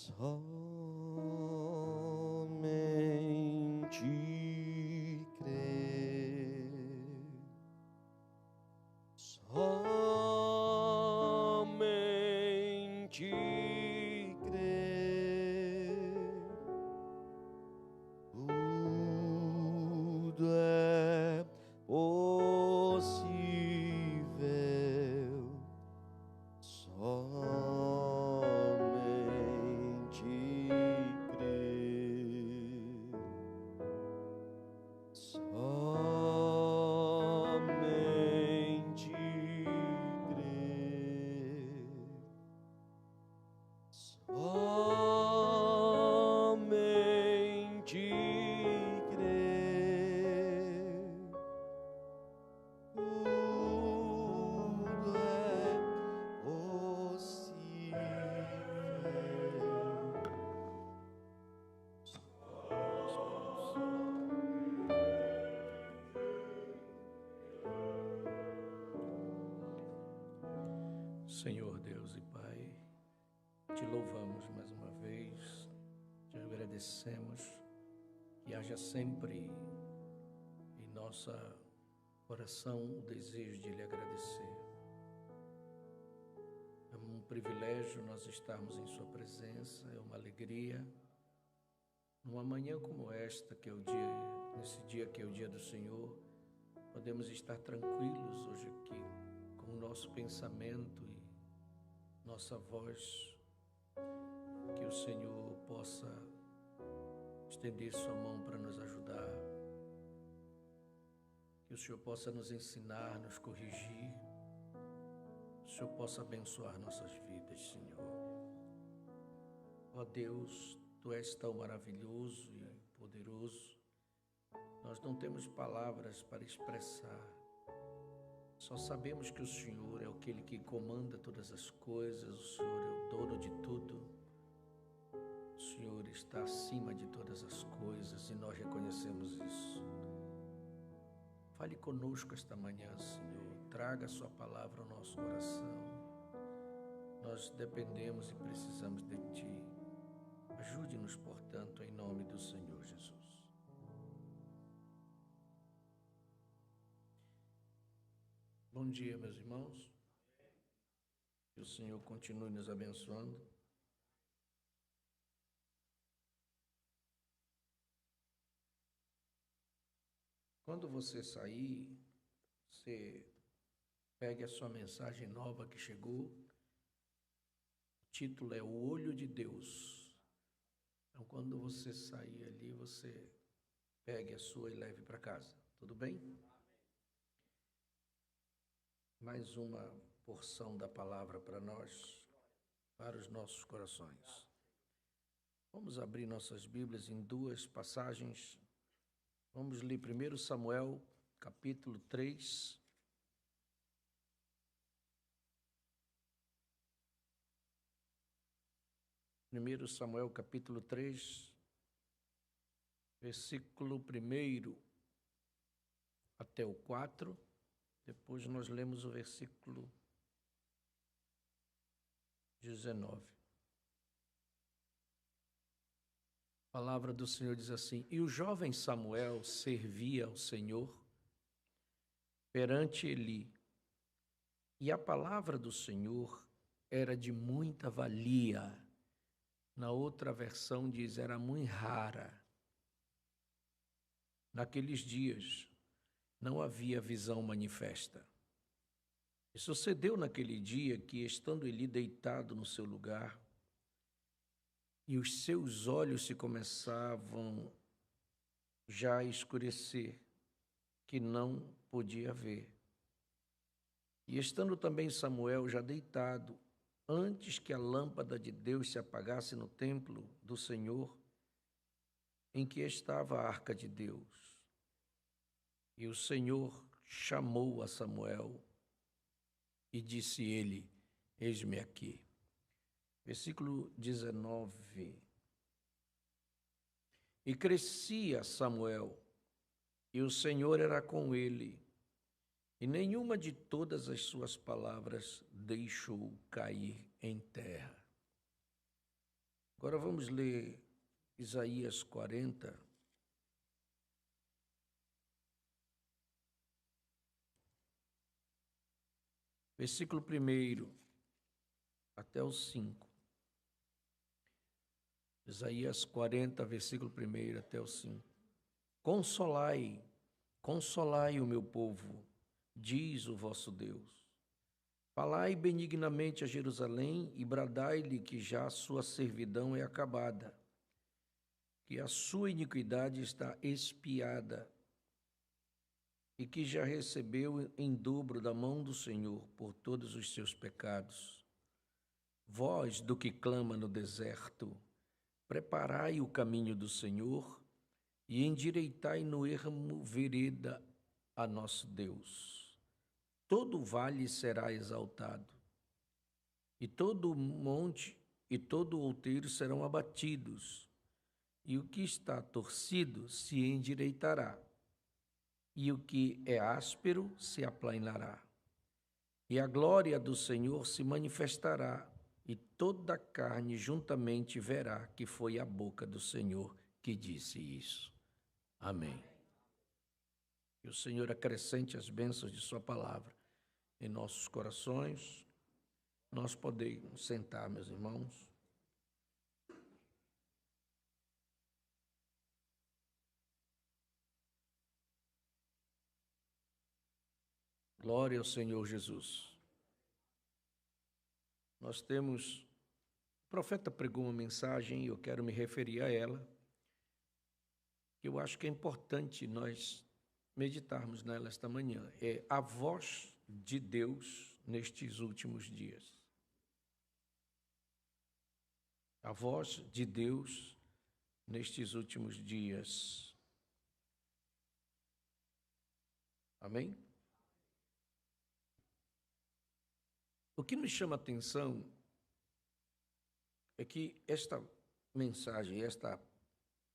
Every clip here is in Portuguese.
Somente crer, somente crer, tudo é possível. Somente crer, somente crer, somente crer, tudo é Senhor Deus e Pai, te louvamos mais uma vez, te agradecemos, que haja sempre em nosso coração o desejo de lhe agradecer. É um privilégio nós estarmos em sua presença, é uma alegria. Numa manhã como esta, nesse dia que é o dia do Senhor, podemos estar tranquilos hoje aqui, com o nosso pensamento e nossa voz, que o Senhor possa estender sua mão para nos ajudar, que o Senhor possa nos ensinar, nos corrigir, que o Senhor possa abençoar nossas vidas, Senhor. Ó Deus, Tu és tão maravilhoso e poderoso, nós não temos palavras para expressar, só sabemos que o Senhor é aquele que comanda todas as coisas, o Senhor é o dono de tudo, o Senhor está acima de todas as coisas e nós reconhecemos isso. Fale conosco esta manhã, Senhor, traga a sua palavra ao nosso coração. Nós dependemos e precisamos de Ti. Ajude-nos, portanto, em nome do Senhor Jesus. Bom dia, meus irmãos. Que o Senhor continue nos abençoando. Quando você sair, você pegue a sua mensagem nova que chegou. O título é O Olho de Deus. Então, quando você sair ali, você pegue a sua e leve para casa. Tudo bem? Mais uma porção da palavra para nós, para os nossos corações. Vamos abrir nossas Bíblias em duas passagens. Vamos ler 1 Samuel, capítulo 3. Primeiro Samuel, capítulo 3, versículo 1 até o 4. Depois nós lemos o versículo 19. A palavra do Senhor diz assim: E o jovem Samuel servia ao Senhor perante Eli, e a palavra do Senhor era de muita valia. Na outra versão diz, era muito rara. Naqueles dias não havia visão manifesta. E sucedeu naquele dia que, estando Eli deitado no seu lugar, e os seus olhos se começavam já a escurecer, que não podia ver. E estando também Samuel já deitado, antes que a lâmpada de Deus se apagasse no templo do Senhor, em que estava a arca de Deus. E o Senhor chamou a Samuel e disse ele: Eis-me aqui. Versículo 19. E crescia Samuel, e o Senhor era com ele, e nenhuma de todas as suas palavras deixou cair em terra. Agora vamos ler Isaías 40. Versículo 1 até o 5. Isaías 40, versículo 1 até o 5. Consolai, consolai o meu povo, diz o vosso Deus. Falai benignamente a Jerusalém e bradai-lhe que já a sua servidão é acabada, que a sua iniquidade está expiada e que já recebeu em dobro da mão do Senhor por todos os seus pecados. Vós, do que clama no deserto, preparai o caminho do Senhor e endireitai no ermo vereda a nosso Deus. Todo o vale será exaltado, e todo o monte e todo o outeiro serão abatidos, e o que está torcido se endireitará, e o que é áspero se aplanará. E a glória do Senhor se manifestará, e toda a carne juntamente verá que foi a boca do Senhor que disse isso. Amém. Que o Senhor acrescente as bênçãos de sua palavra em nossos corações. Nós podemos sentar, meus irmãos. Glória ao Senhor Jesus. Nós temos, o profeta pregou uma mensagem e eu quero me referir a ela. Eu acho que é importante nós meditarmos nela esta manhã. É a voz de Deus nestes últimos dias. A voz de Deus nestes últimos dias. Amém? O que nos chama a atenção é que esta mensagem, esta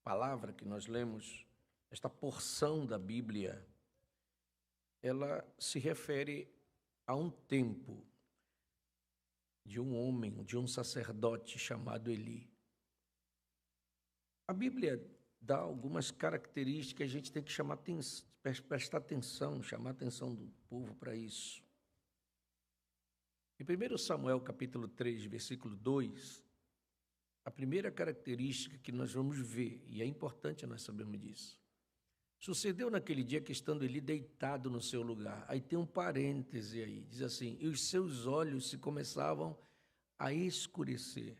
palavra que nós lemos, esta porção da Bíblia, ela se refere a um tempo de um homem, de um sacerdote chamado Eli. A Bíblia dá algumas características que a gente tem que prestar atenção, chamar a atenção do povo para isso. Em 1 Samuel, capítulo 3, versículo 2, a primeira característica que nós vamos ver, e é importante nós sabermos disso, sucedeu naquele dia que, estando Eli deitado no seu lugar, aí tem um parêntese aí, diz assim, e os seus olhos se começavam a escurecer,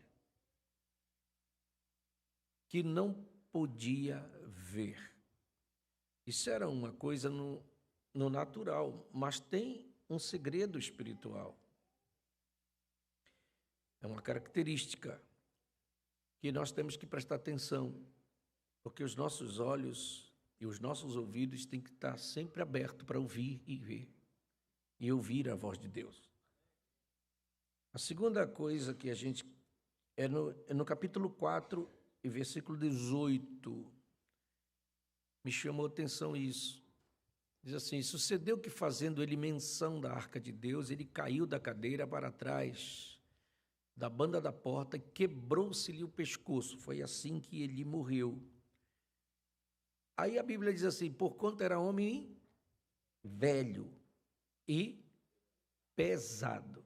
que não podia ver. Isso era uma coisa no natural, mas tem um segredo espiritual. É uma característica que nós temos que prestar atenção, porque os nossos olhos e os nossos ouvidos têm que estar sempre abertos para ouvir e ver, e ouvir a voz de Deus. A segunda coisa que a gente, é no capítulo 4 e versículo 18, me chamou a atenção isso. Diz assim, sucedeu que, fazendo ele menção da arca de Deus, ele caiu da cadeira para trás da banda da porta e quebrou-se-lhe o pescoço. Foi assim que ele morreu. Aí a Bíblia diz assim, porquanto era homem velho e pesado.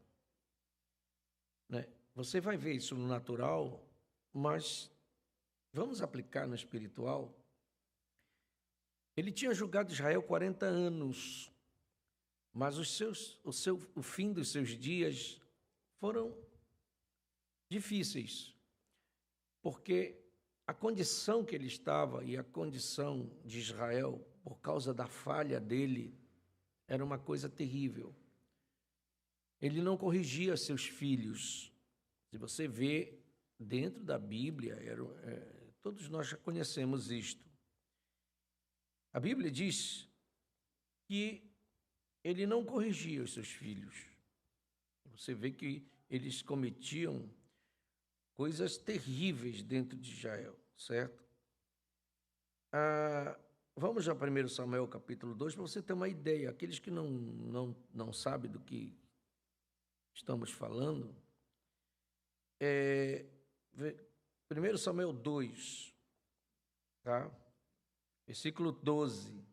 Né? Você vai ver isso no natural, mas vamos aplicar no espiritual. Ele tinha julgado Israel 40 anos, mas o fim dos seus dias foram difíceis, porque a condição que ele estava e a condição de Israel, por causa da falha dele, era uma coisa terrível. Ele não corrigia seus filhos. Se você vê dentro da Bíblia, todos nós já conhecemos isto. A Bíblia diz que ele não corrigia os seus filhos. Você vê que eles cometiam coisas terríveis dentro de Israel, certo? Vamos já a 1 Samuel capítulo 2, para você ter uma ideia. Aqueles que não sabem do que estamos falando, 1 Samuel 2, tá? Versículo 12.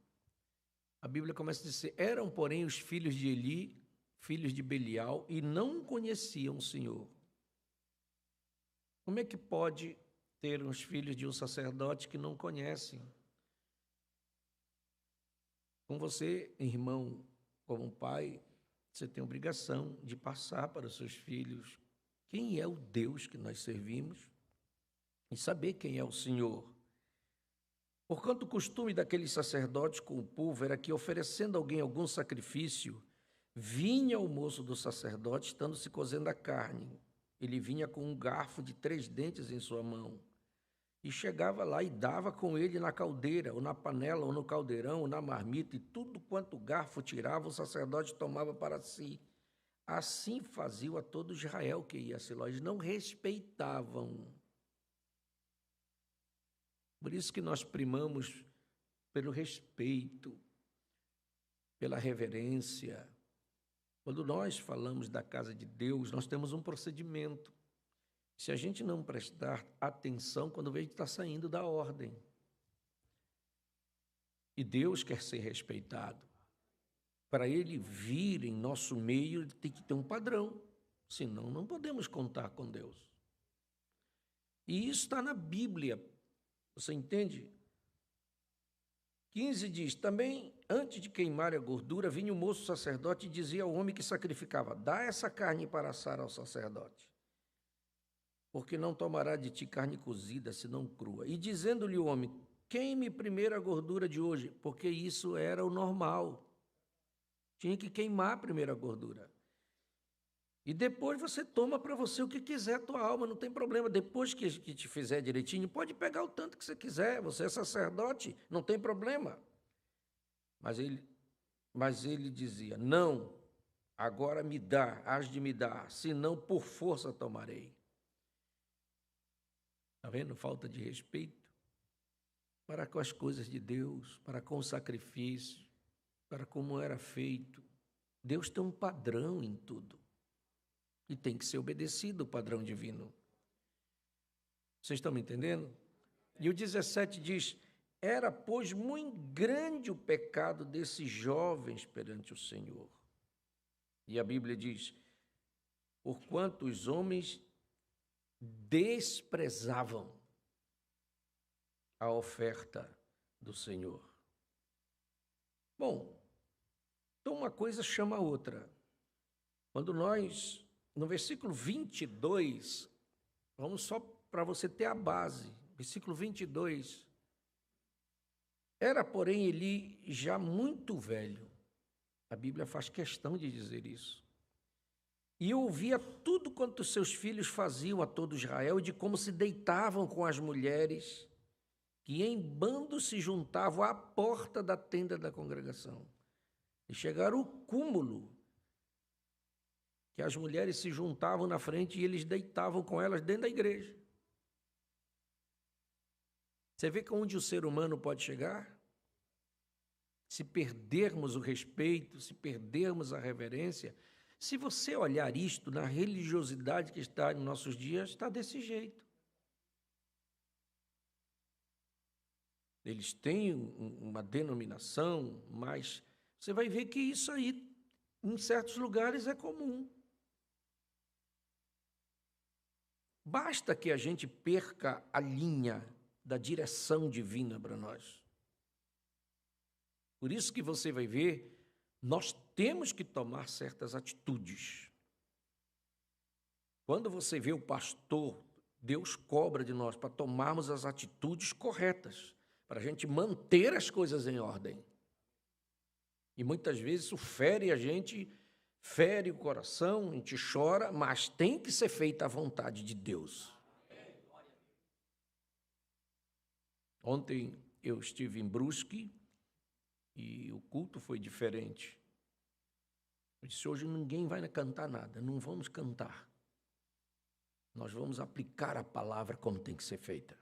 A Bíblia começa a dizer: eram, porém, os filhos de Eli, filhos de Belial, e não conheciam o Senhor. Como é que pode ter uns filhos de um sacerdote que não conhecem? Com você, irmão, como pai, você tem a obrigação de passar para os seus filhos quem é o Deus que nós servimos e saber quem é o Senhor. Porquanto o costume daqueles sacerdotes com o povo era que, oferecendo alguém algum sacrifício, vinha o moço do sacerdote, estando se cozendo a carne. Ele vinha com um garfo de 3 dentes em sua mão. E chegava lá e dava com ele na caldeira, ou na panela, ou no caldeirão, ou na marmita, e tudo quanto o garfo tirava, o sacerdote tomava para si. Assim faziam a todo Israel que ia a Siló. Eles não respeitavam. Por isso que nós primamos pelo respeito, pela reverência. Quando nós falamos da casa de Deus, nós temos um procedimento. Se a gente não prestar atenção, quando vê, a gente está saindo da ordem. E Deus quer ser respeitado. Para Ele vir em nosso meio, ele tem que ter um padrão. Senão, não podemos contar com Deus. E isso está na Bíblia. Você entende? 15 diz: também, antes de queimar a gordura, vinha o moço sacerdote e dizia ao homem que sacrificava: dá essa carne para assar ao sacerdote, porque não tomará de ti carne cozida, senão crua. E dizendo-lhe o homem: queime primeiro a gordura de hoje, porque isso era o normal. Tinha que queimar primeiro a gordura. E depois você toma para você o que quiser, a tua alma, não tem problema. Depois que te fizer direitinho, pode pegar o tanto que você quiser. Você é sacerdote, não tem problema. Mas ele dizia: não, agora me dá, hás de me dar, senão por força tomarei. Está vendo? Falta de respeito para com as coisas de Deus, para com o sacrifício, para como era feito. Deus tem um padrão em tudo. E tem que ser obedecido o padrão divino. Vocês estão me entendendo? E o 17 diz: era, pois, muito grande o pecado desses jovens perante o Senhor. E a Bíblia diz: porquanto os homens desprezavam a oferta do Senhor. Bom, então uma coisa chama a outra. Quando nós, no versículo 22, vamos só para você ter a base, versículo 22, era, porém, Eli já muito velho. A Bíblia faz questão de dizer isso. E ouvia tudo quanto seus filhos faziam a todo Israel, e de como se deitavam com as mulheres, que em bando se juntavam à porta da tenda da congregação. E chegaram ao cúmulo, que as mulheres se juntavam na frente e eles deitavam com elas dentro da igreja. Você vê que onde o ser humano pode chegar? Se perdermos o respeito, se perdermos a reverência. Se você olhar isto na religiosidade que está em nossos dias, está desse jeito. Eles têm uma denominação, mas você vai ver que isso aí, em certos lugares, é comum. Basta que a gente perca a linha da direção divina para nós. Por isso que você vai ver, nós temos que tomar certas atitudes. Quando você vê o pastor, Deus cobra de nós para tomarmos as atitudes corretas, para a gente manter as coisas em ordem. E muitas vezes isso fere a gente, fere o coração, a gente chora, mas tem que ser feita a vontade de Deus. Ontem eu estive em Brusque e o culto foi diferente. Eu disse: hoje ninguém vai cantar nada, não vamos cantar. Nós vamos aplicar a palavra como tem que ser feita.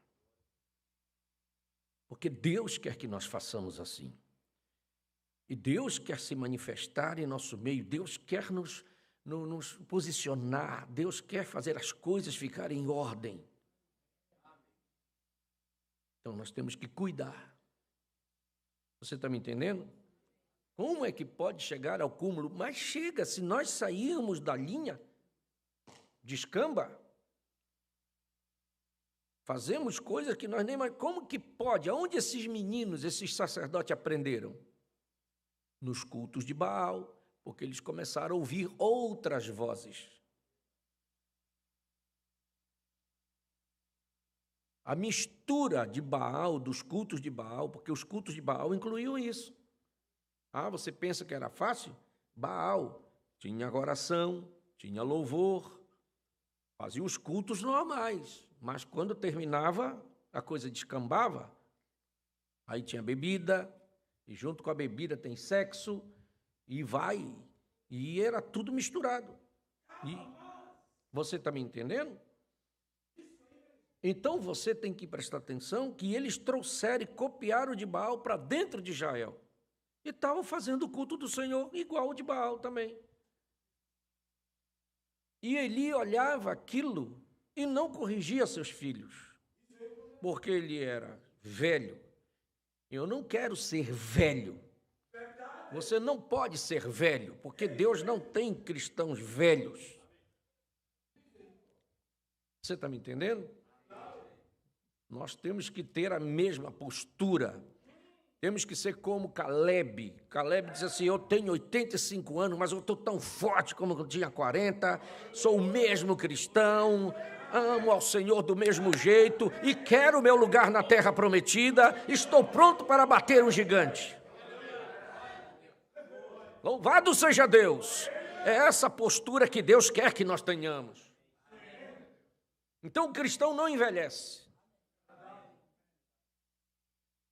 Porque Deus quer que nós façamos assim. E Deus quer se manifestar em nosso meio, Deus quer nos posicionar, Deus quer fazer as coisas ficarem em ordem. Então nós temos que cuidar. Você está me entendendo? Como é que pode chegar ao cúmulo? Mas chega, se nós sairmos da linha, descamba. Fazemos coisas que nós nem mais... Como que pode? Aonde esses meninos, esses sacerdotes aprenderam? Nos cultos de Baal, porque eles começaram a ouvir outras vozes. A mistura de Baal, dos cultos de Baal, porque os cultos de Baal incluíam isso. Ah, você pensa que era fácil? Baal tinha oração, tinha louvor, fazia os cultos normais, mas quando terminava, a coisa descambava. Aí tinha bebida, e junto com a bebida tem sexo, e vai, e era tudo misturado. E você está me entendendo? Então você tem que prestar atenção que eles trouxeram e copiaram de Baal para dentro de Israel. E estavam fazendo o culto do Senhor igual o de Baal também. E Eli olhava aquilo e não corrigia seus filhos, porque ele era velho. Eu não quero ser velho. Você não pode ser velho, porque Deus não tem cristãos velhos. Você está me entendendo? Nós temos que ter a mesma postura. Temos que ser como Caleb. Caleb diz assim, eu tenho 85 anos, mas eu estou tão forte como eu tinha 40, sou o mesmo cristão, amo ao Senhor do mesmo jeito e quero o meu lugar na terra prometida, estou pronto para bater um gigante. Louvado seja Deus! É essa postura que Deus quer que nós tenhamos. Então o cristão não envelhece.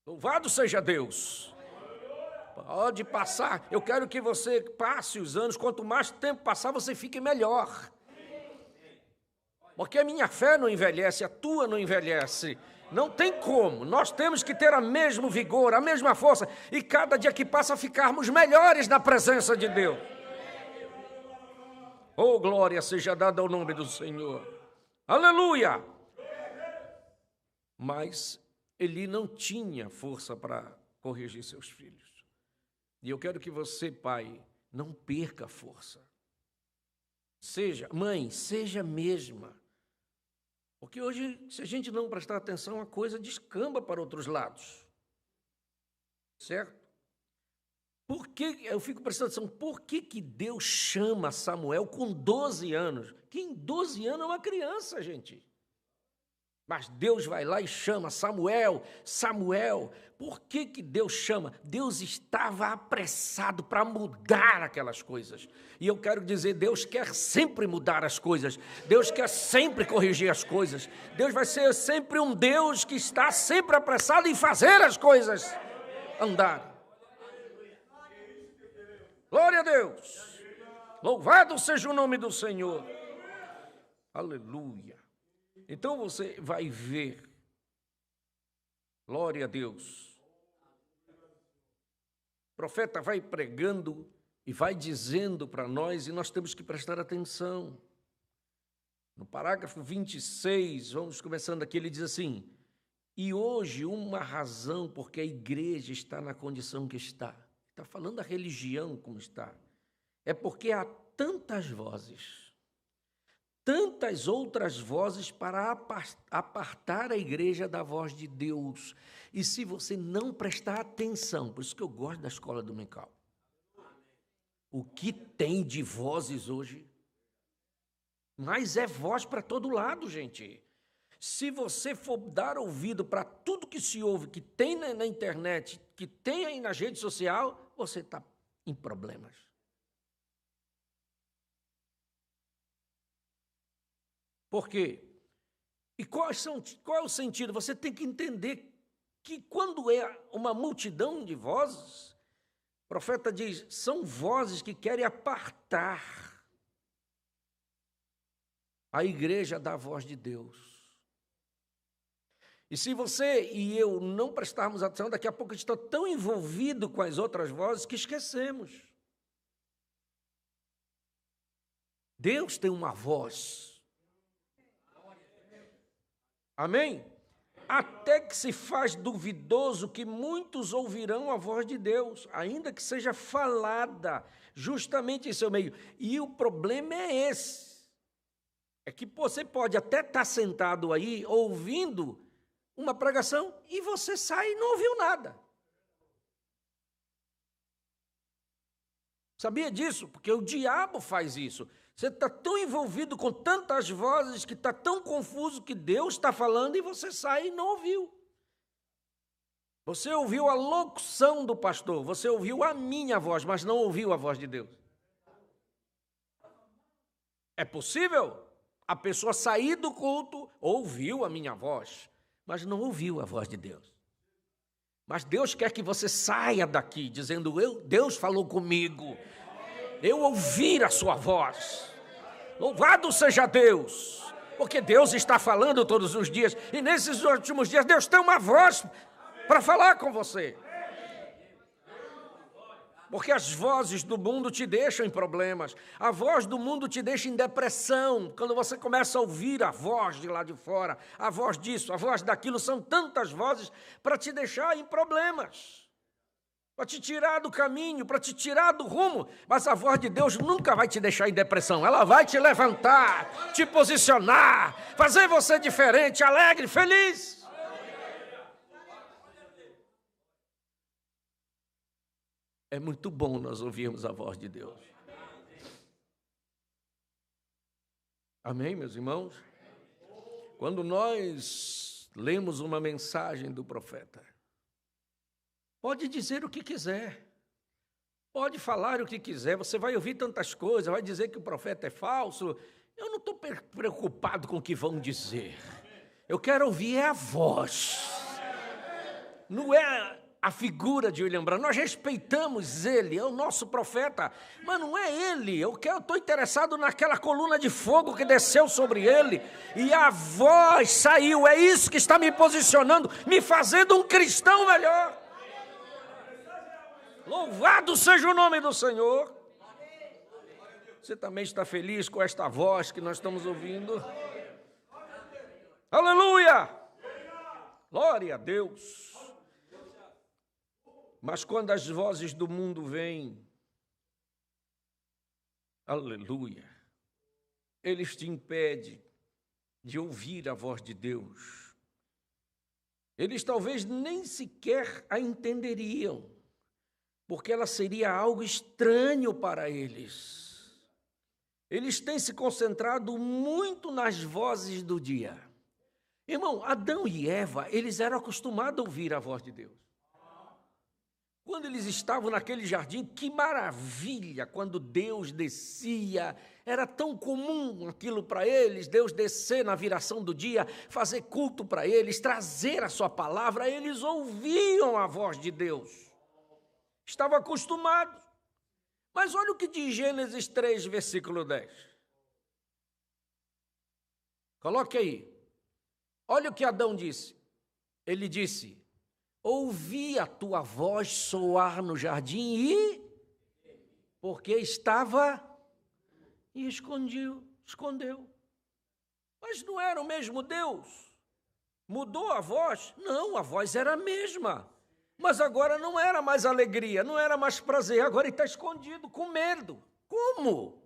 Louvado seja Deus. Pode passar. Eu quero que você passe os anos. Quanto mais tempo passar, você fique melhor. Porque a minha fé não envelhece, a tua não envelhece. Não tem como. Nós temos que ter o mesmo vigor, a mesma força. E cada dia que passa, ficarmos melhores na presença de Deus. Oh, glória seja dada ao nome do Senhor. Aleluia! Mas Eli não tinha força para corrigir seus filhos. E eu quero que você, pai, não perca a força. Seja, mãe, seja a mesma. Porque hoje, se a gente não prestar atenção, a coisa descamba para outros lados. Certo? Por que, eu fico prestando atenção, por que Deus chama Samuel com 12 anos? Que em 12 anos é uma criança, gente. Mas Deus vai lá e chama Samuel, Samuel. Por que Deus chama? Deus estava apressado para mudar aquelas coisas. E eu quero dizer, Deus quer sempre mudar as coisas. Deus quer sempre corrigir as coisas. Deus vai ser sempre um Deus que está sempre apressado em fazer as coisas andar. Glória a Deus. Louvado seja o nome do Senhor. Aleluia. Então você vai ver, glória a Deus, o profeta vai pregando e vai dizendo para nós, e nós temos que prestar atenção. No parágrafo 26, vamos começando aqui, ele diz assim, e hoje uma razão porque a igreja está na condição que está falando da religião como está, é porque há tantas vozes, tantas outras vozes para apartar a igreja da voz de Deus. E se você não prestar atenção, por isso que eu gosto da escola dominical. O que tem de vozes hoje? Mas é voz para todo lado, gente. Se você for dar ouvido para tudo que se ouve, que tem na internet, que tem aí nas redes sociais, você está em problemas. Por quê? E qual é o sentido? Você tem que entender que quando é uma multidão de vozes, o profeta diz, são vozes que querem apartar a igreja da voz de Deus. E se você e eu não prestarmos atenção, daqui a pouco a gente está tão envolvido com as outras vozes que esquecemos. Deus tem uma voz. Amém? Até que se faz duvidoso que muitos ouvirão a voz de Deus, ainda que seja falada justamente em seu meio. E o problema é esse. É que você pode até estar sentado aí, ouvindo uma pregação, e você sai e não ouviu nada. Sabia disso? Porque o diabo faz isso. Você está tão envolvido com tantas vozes que está tão confuso que Deus está falando e você sai e não ouviu. Você ouviu a locução do pastor, você ouviu a minha voz, mas não ouviu a voz de Deus. É possível a pessoa sair do culto, ouviu a minha voz, mas não ouviu a voz de Deus. Mas Deus quer que você saia daqui dizendo, Deus falou comigo, eu ouvi a sua voz. Louvado seja Deus, porque Deus está falando todos os dias, e nesses últimos dias Deus tem uma voz para falar com você. Porque as vozes do mundo te deixam em problemas, a voz do mundo te deixa em depressão, quando você começa a ouvir a voz de lá de fora, a voz disso, a voz daquilo, são tantas vozes para te deixar em problemas, para te tirar do caminho, para te tirar do rumo, mas a voz de Deus nunca vai te deixar em depressão, ela vai te levantar, te posicionar, fazer você diferente, alegre, feliz. É muito bom nós ouvirmos a voz de Deus. Amém, meus irmãos? Quando nós lemos uma mensagem do profeta, pode dizer o que quiser, pode falar o que quiser, você vai ouvir tantas coisas, vai dizer que o profeta é falso. Eu não estou preocupado com o que vão dizer. Eu quero ouvir a voz. Não é a figura de William Branham, nós respeitamos ele, é o nosso profeta, mas não é ele, eu estou interessado naquela coluna de fogo que desceu sobre ele, e a voz saiu, é isso que está me posicionando, me fazendo um cristão melhor. Louvado seja o nome do Senhor. Você também está feliz com esta voz que nós estamos ouvindo? Aleluia! Glória a Deus! Mas quando as vozes do mundo vêm, aleluia, eles te impedem de ouvir a voz de Deus. Eles talvez nem sequer a entenderiam, porque ela seria algo estranho para eles. Eles têm se concentrado muito nas vozes do dia. Irmão, Adão e Eva, eles eram acostumados a ouvir a voz de Deus. Quando eles estavam naquele jardim, que maravilha, quando Deus descia, era tão comum aquilo para eles, Deus descer na viração do dia, fazer culto para eles, trazer a sua palavra, eles ouviam a voz de Deus, estavam acostumados. Mas olha o que diz Gênesis 3, versículo 10. Coloque aí, olha o que Adão disse, ele disse, ouvi a tua voz soar no jardim e, porque estava, e escondeu. Mas não era o mesmo Deus? Mudou a voz? Não, a voz era a mesma. Mas agora não era mais alegria, não era mais prazer, agora ele está escondido, com medo. Como?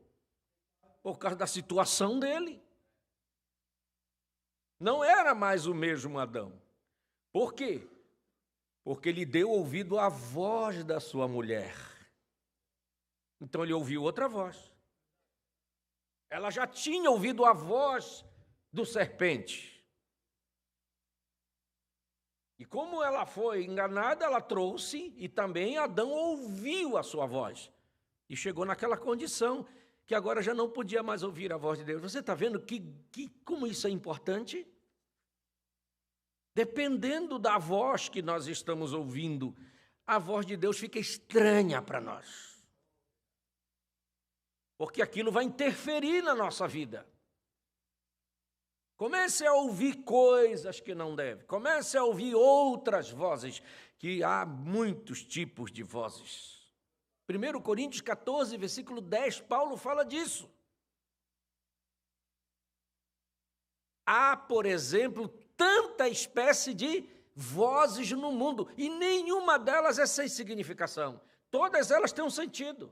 Por causa da situação dele. Não era mais o mesmo Adão. Por quê? Porque ele deu ouvido à voz da sua mulher. Então ele ouviu outra voz. Ela já tinha ouvido a voz do serpente. E como ela foi enganada, ela trouxe, e também Adão ouviu a sua voz. E chegou naquela condição que agora já não podia mais ouvir a voz de Deus. Você está vendo como isso é importante? Dependendo da voz que nós estamos ouvindo, a voz de Deus fica estranha para nós. Porque aquilo vai interferir na nossa vida. Comece a ouvir coisas que não deve. Comece a ouvir outras vozes, que há muitos tipos de vozes. 1 Coríntios 14, versículo 10, Paulo fala disso. Há, por exemplo, tanta espécie de vozes no mundo, e nenhuma delas é sem significação. Todas elas têm um sentido.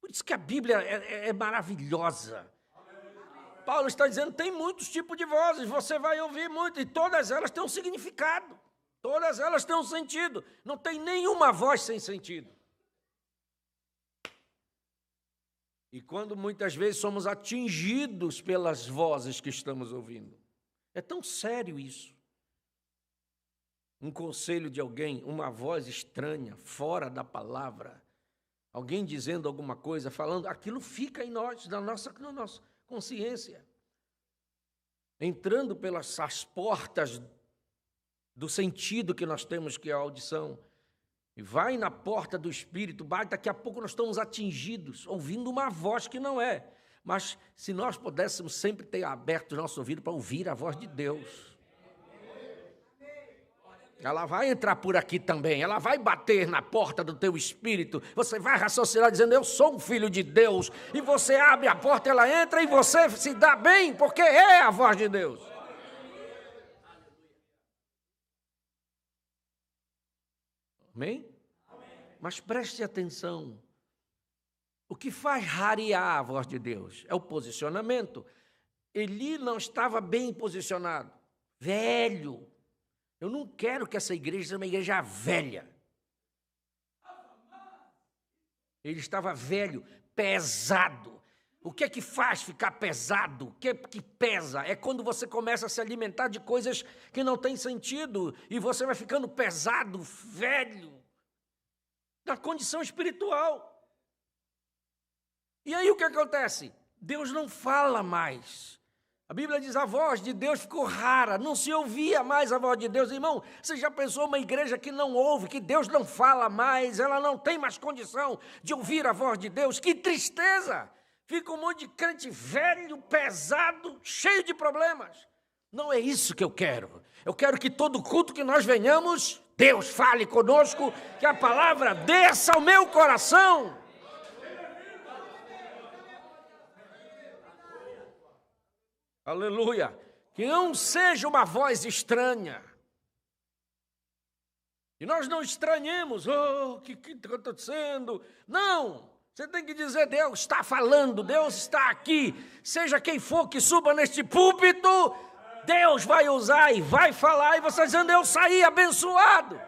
Por isso que a Bíblia é maravilhosa. Paulo está dizendo, tem muitos tipos de vozes, você vai ouvir muito, e todas elas têm um significado. Todas elas têm um sentido. Não tem nenhuma voz sem sentido. E quando muitas vezes somos atingidos pelas vozes que estamos ouvindo, é tão sério isso. Um conselho de alguém, uma voz estranha, fora da palavra, alguém dizendo alguma coisa, falando, aquilo fica em nós, na nossa consciência, entrando pelas portas do sentido que nós temos, que é a audição, e vai na porta do Espírito, daqui a pouco nós estamos atingidos, ouvindo uma voz que não é. Mas se nós pudéssemos sempre ter aberto o nosso ouvido para ouvir a voz de Deus, ela vai entrar por aqui também, ela vai bater na porta do teu espírito, você vai raciocinar dizendo, eu sou um filho de Deus, e você abre a porta, ela entra e você se dá bem, porque é a voz de Deus. Amém? Mas preste atenção, o que faz rarear a voz de Deus é o posicionamento. Eli não estava bem posicionado, velho. Eu não quero que essa igreja seja uma igreja velha. Ele estava velho, pesado. O que é que faz ficar pesado? O que é que pesa? É quando você começa a se alimentar de coisas que não têm sentido e você vai ficando pesado, velho, na condição espiritual. E aí o que acontece? Deus não fala mais. A Bíblia diz, a voz de Deus ficou rara, não se ouvia mais a voz de Deus. Irmão, você já pensou uma igreja que não ouve, que Deus não fala mais, ela não tem mais condição de ouvir a voz de Deus? Que tristeza! Fica um monte de crente velho, pesado, cheio de problemas. Não é isso que eu quero. Eu quero que todo culto que nós venhamos, Deus fale conosco, que a palavra desça ao meu coração. Aleluia! Que não seja uma voz estranha. E nós não estranhemos, o que está acontecendo? Não! Você tem que dizer, Deus está falando, Deus está aqui. Seja quem for que suba neste púlpito, Deus vai usar e vai falar. E você está dizendo, eu saí abençoado.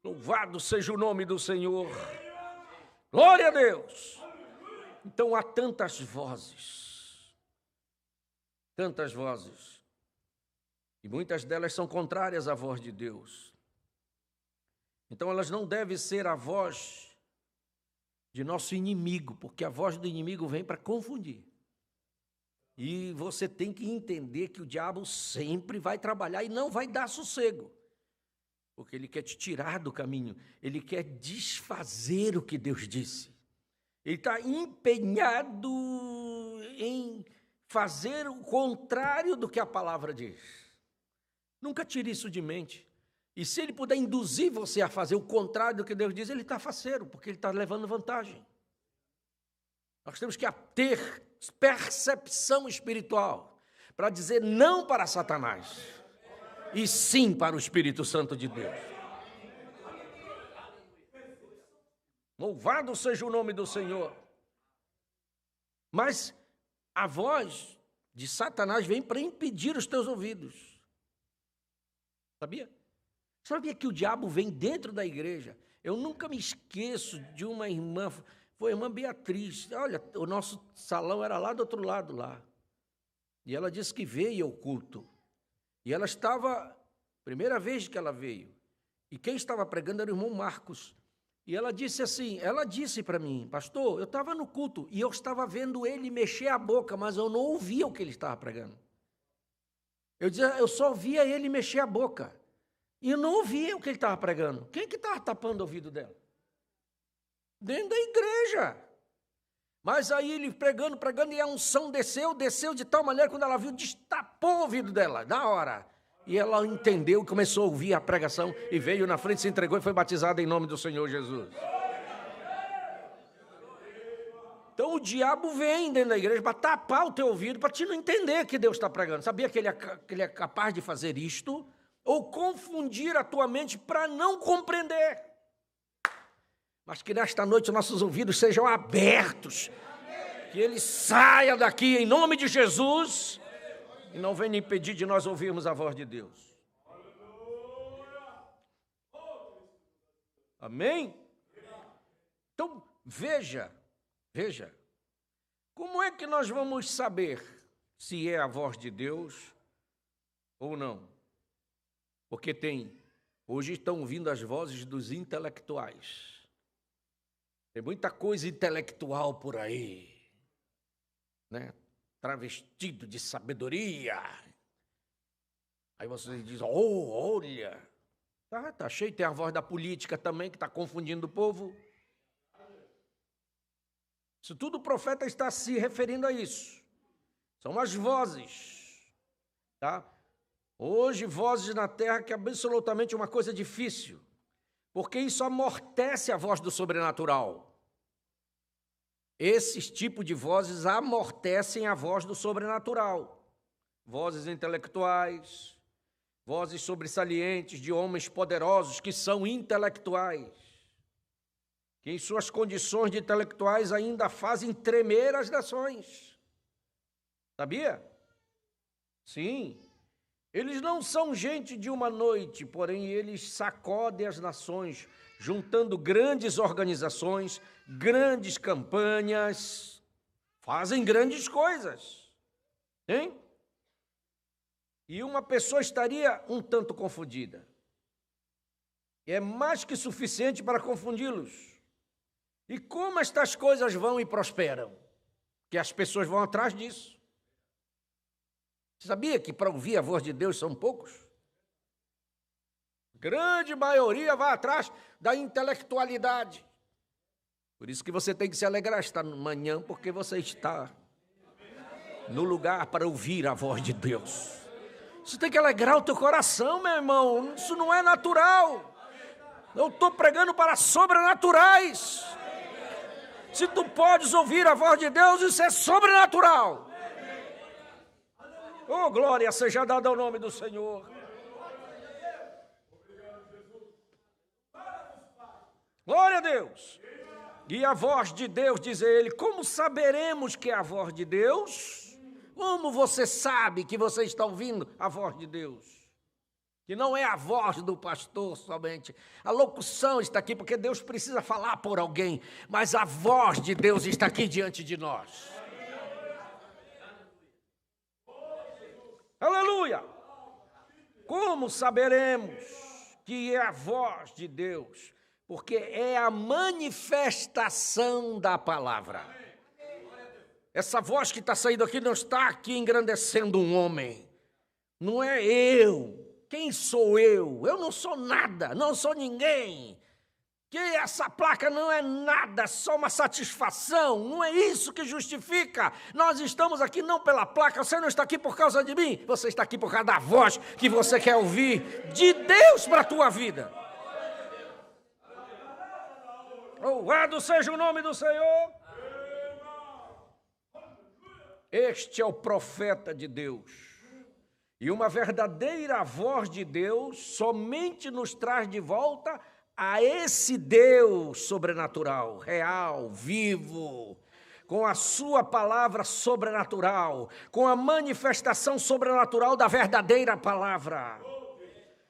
Louvado seja o nome do Senhor. Glória a Deus. Então há tantas vozes, e muitas delas são contrárias à voz de Deus. Então elas não devem ser a voz de nosso inimigo, porque a voz do inimigo vem para confundir. E você tem que entender que o diabo sempre vai trabalhar e não vai dar sossego, porque ele quer te tirar do caminho, ele quer desfazer o que Deus disse. Ele está empenhado em fazer o contrário do que a palavra diz. Nunca tire isso de mente. E se ele puder induzir você a fazer o contrário do que Deus diz, ele está faceiro, porque ele está levando vantagem. Nós temos que ter percepção espiritual para dizer não para Satanás, e sim para o Espírito Santo de Deus. Louvado seja o nome do Senhor. Mas a voz de Satanás vem para impedir os teus ouvidos. Sabia? Sabia que o diabo vem dentro da igreja? Eu nunca me esqueço de uma irmã, foi a irmã Beatriz. Olha, o nosso salão era lá do outro lado, lá. E ela disse que veio ao culto. E ela estava, primeira vez que ela veio. E quem estava pregando era o irmão Marcos. E ela disse assim, ela disse para mim, pastor, eu estava no culto e eu estava vendo ele mexer a boca, mas eu não ouvia o que ele estava pregando. Eu só ouvia ele mexer a boca. E eu não ouvia o que ele estava pregando. Quem que estava tapando o ouvido dela? Dentro da igreja. Mas aí ele pregando, e a unção desceu de tal maneira, quando ela viu, destapou o ouvido dela, na hora. E ela entendeu, começou a ouvir a pregação, e veio na frente, se entregou e foi batizada em nome do Senhor Jesus. Então o diabo vem dentro da igreja para tapar o teu ouvido, para te não entender que Deus está pregando. Sabia que ele é capaz de fazer isto? Ou confundir a tua mente para não compreender. Mas que nesta noite nossos ouvidos sejam abertos. Que ele saia daqui em nome de Jesus e não venha impedir de nós ouvirmos a voz de Deus. Amém? Então, veja, como é que nós vamos saber se é a voz de Deus ou não? Porque hoje estão vindo as vozes dos intelectuais. Tem muita coisa intelectual por aí, né? Travestido de sabedoria. Aí você diz, olha, tá cheio, tem a voz da política também que está confundindo o povo. Isso tudo o profeta está se referindo a isso. São as vozes, tá? Hoje, vozes na terra que é absolutamente uma coisa difícil, porque isso amortece a voz do sobrenatural. Esses tipos de vozes amortecem a voz do sobrenatural. Vozes intelectuais, vozes sobressalentes de homens poderosos que são intelectuais, que em suas condições de intelectuais ainda fazem tremer as nações. Sabia? Sim. Eles não são gente de uma noite, porém eles sacodem as nações, juntando grandes organizações, grandes campanhas, fazem grandes coisas. Hein? E uma pessoa estaria um tanto confundida. E é mais que suficiente para confundi-los. E como estas coisas vão e prosperam? Que as pessoas vão atrás disso. Você sabia que para ouvir a voz de Deus são poucos? Grande maioria vai atrás da intelectualidade. Por isso que você tem que se alegrar esta manhã, porque você está no lugar para ouvir a voz de Deus. Você tem que alegrar o teu coração, meu irmão. Isso não é natural. Eu estou pregando para sobrenaturais. Se tu podes ouvir a voz de Deus, isso é sobrenatural. Oh, glória seja dada ao nome do Senhor. Glória a Deus. E a voz de Deus, diz ele, como saberemos que é a voz de Deus? Como você sabe que você está ouvindo a voz de Deus? Que não é a voz do pastor somente. A locução está aqui porque Deus precisa falar por alguém, mas a voz de Deus está aqui diante de nós. Aleluia! Como saberemos que é a voz de Deus? Porque é a manifestação da palavra. Essa voz que está saindo aqui não está aqui engrandecendo um homem. Não é eu. Quem sou eu? Eu não sou nada, não sou ninguém. Que essa placa não é nada, só uma satisfação. Não é isso que justifica. Nós estamos aqui não pela placa, você não está aqui por causa de mim. Você está aqui por causa da voz que você quer ouvir de Deus para a tua vida. Louvado seja o nome do Senhor. Este é o profeta de Deus. E uma verdadeira voz de Deus somente nos traz de volta a esse Deus sobrenatural, real, vivo, com a sua palavra sobrenatural, com a manifestação sobrenatural da verdadeira palavra.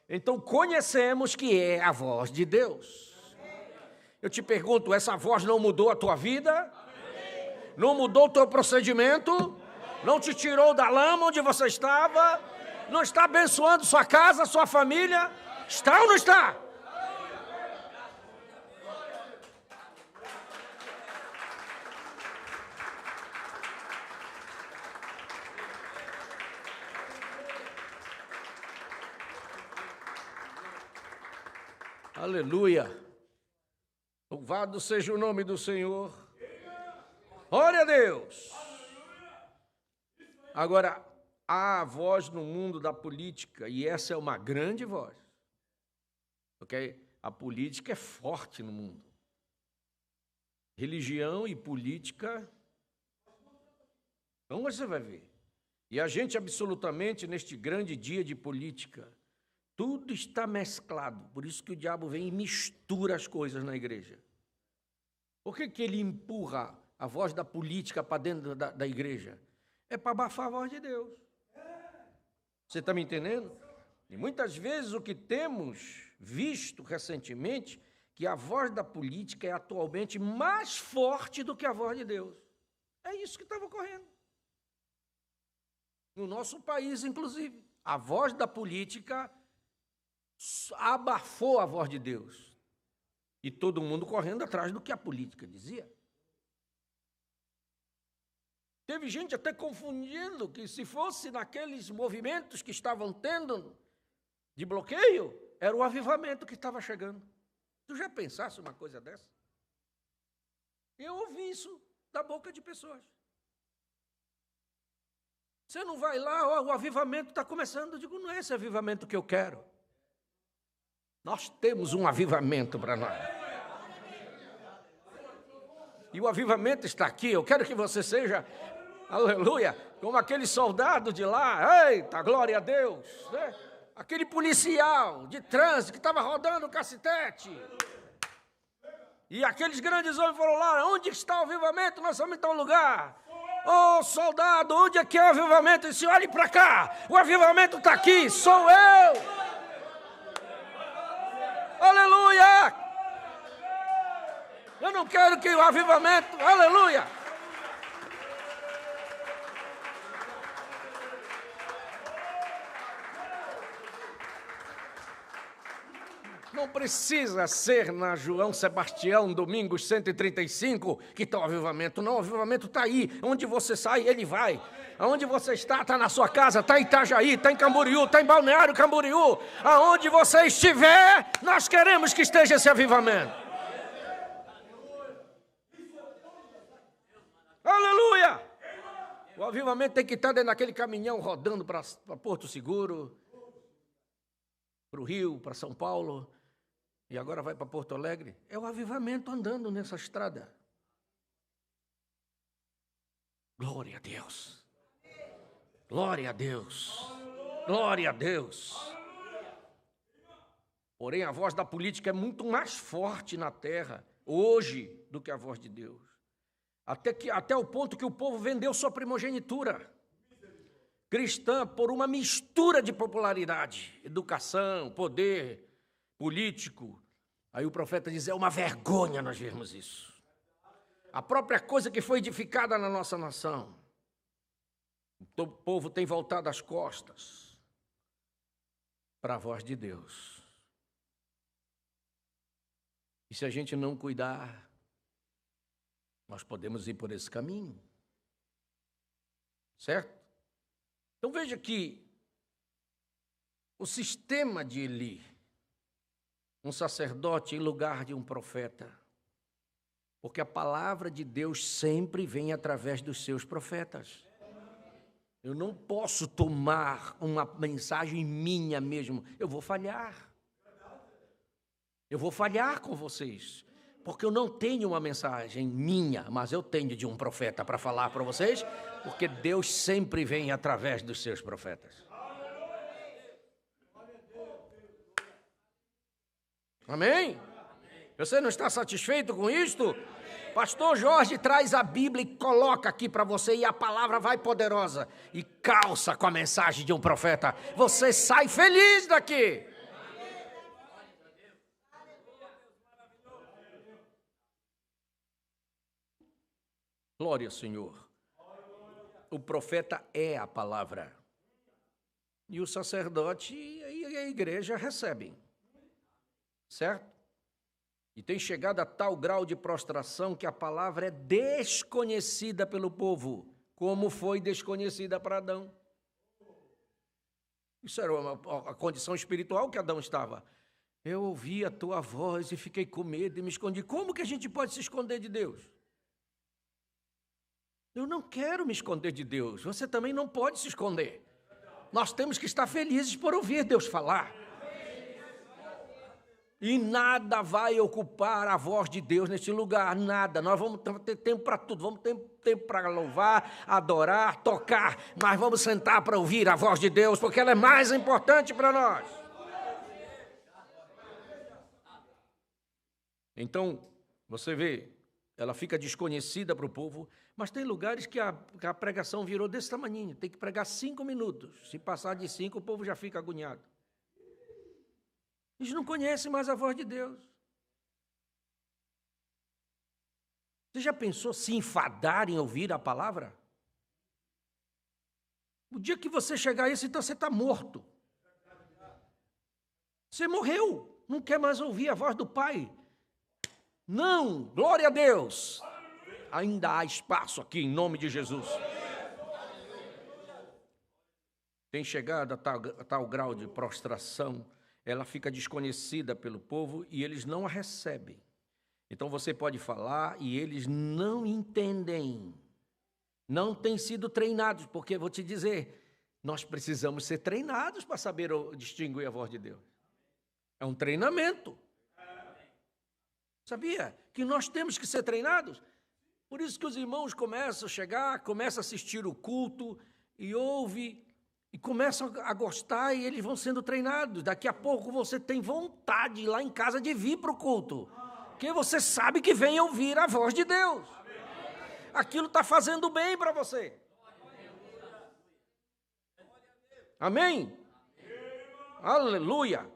Então conhecemos que é a voz de Deus. Eu te pergunto, essa voz não mudou a tua vida? Não mudou o teu procedimento? Não te tirou da lama onde você estava? Não está abençoando sua casa, sua família? Está ou não está? Aleluia. Louvado seja o nome do Senhor. Glória a Deus. Agora, há voz no mundo da política, e essa é uma grande voz. Ok? A política é forte no mundo. religião e política. Então você vai ver. E a gente absolutamente, neste grande dia de política, tudo está mesclado. Por isso que o diabo vem e mistura as coisas na igreja. Por que ele empurra a voz da política para dentro da igreja? É para abafar a voz de Deus. Você está me entendendo? E muitas vezes o que temos visto recentemente, que a voz da política é atualmente mais forte do que a voz de Deus. É isso que estava ocorrendo. No nosso país, inclusive. A voz da política abafou a voz de Deus. E todo mundo correndo atrás do que a política dizia. Teve gente até confundindo que se fosse naqueles movimentos que estavam tendo de bloqueio, era o avivamento que estava chegando. Tu já pensasse uma coisa dessa? Eu ouvi isso da boca de pessoas. Você não vai lá, ó, o avivamento está começando. Eu digo, não é esse avivamento que eu quero. Nós temos um avivamento para nós. E o avivamento está aqui. Eu quero que você seja, aleluia, como aquele soldado de lá. Eita, glória a Deus. Né? Aquele policial de trânsito que estava rodando o cacetete. E aqueles grandes homens foram lá, onde está o avivamento? Nós vamos em tal lugar. Ô, soldado, onde é que é o avivamento? Ele disse, olhe para cá, o avivamento está aqui, sou eu. Aleluia! Eu não quero que o avivamento, aleluia! Não precisa ser na João Sebastião, Domingos 135, que está o avivamento. Não, o avivamento está aí. Onde você sai, ele vai. Aonde você está na sua casa, está em Itajaí, está em Camboriú, está em Balneário Camboriú. Aonde você estiver, nós queremos que esteja esse avivamento. Aleluia! O avivamento tem que estar dentro daquele caminhão rodando para Porto Seguro, para o Rio, para São Paulo. E agora vai para Porto Alegre, é o avivamento andando nessa estrada. Glória a Deus. Glória a Deus. Glória a Deus. Porém, a voz da política é muito mais forte na terra, hoje, do que a voz de Deus. Até o ponto que o povo vendeu sua primogenitura cristã por uma mistura de popularidade, educação, poder político. Aí o profeta diz, é uma vergonha nós vermos isso. A própria coisa que foi edificada na nossa nação. O povo tem voltado as costas para a voz de Deus. E se a gente não cuidar, nós podemos ir por esse caminho. Certo? Então veja que o sistema de Eli, um sacerdote em lugar de um profeta, porque a palavra de Deus sempre vem através dos seus profetas. Eu não posso tomar uma mensagem minha mesmo, eu vou falhar. Eu vou falhar com vocês, porque eu não tenho uma mensagem minha, mas eu tenho de um profeta para falar para vocês, porque Deus sempre vem através dos seus profetas. Amém? Você não está satisfeito com isto? Pastor Jorge traz a Bíblia e coloca aqui para você, e a palavra vai poderosa e calça com a mensagem de um profeta. Você sai feliz daqui. Glória ao Senhor. O profeta é a palavra. E o sacerdote e a igreja recebem. Certo? E tem chegado a tal grau de prostração que a palavra é desconhecida pelo povo, como foi desconhecida para Adão. Isso era a condição espiritual que Adão estava. Eu ouvi a tua voz e fiquei com medo e me escondi. Como que a gente pode se esconder de Deus? Eu não quero me esconder de Deus. Você também não pode se esconder. Nós temos que estar felizes por ouvir Deus falar. E nada vai ocupar a voz de Deus neste lugar, nada. Nós vamos ter tempo para tudo, vamos ter tempo para louvar, adorar, tocar, mas vamos sentar para ouvir a voz de Deus, porque ela é mais importante para nós. Então, você vê, ela fica desconhecida para o povo, mas tem lugares que a pregação virou desse tamanhinho, tem que pregar 5 minutos. Se passar de 5, o povo já fica agoniado. Eles não conhecem mais a voz de Deus. Você já pensou se enfadar em ouvir a palavra? O dia que você chegar a isso, então você está morto. Você morreu, não quer mais ouvir a voz do Pai. Não, glória a Deus. Ainda há espaço aqui, em nome de Jesus. Tem chegado a tal grau de prostração, ela fica desconhecida pelo povo e eles não a recebem. Então você pode falar e eles não entendem. Não têm sido treinados, porque vou te dizer, nós precisamos ser treinados para saber distinguir a voz de Deus. É um treinamento. Sabia que nós temos que ser treinados? Por isso que os irmãos começam a chegar, começam a assistir o culto e ouvem, e começam a gostar e eles vão sendo treinados. Daqui a pouco você tem vontade lá em casa de vir para o culto, porque você sabe que vem ouvir a voz de Deus. Aquilo está fazendo bem para você. Amém? Aleluia.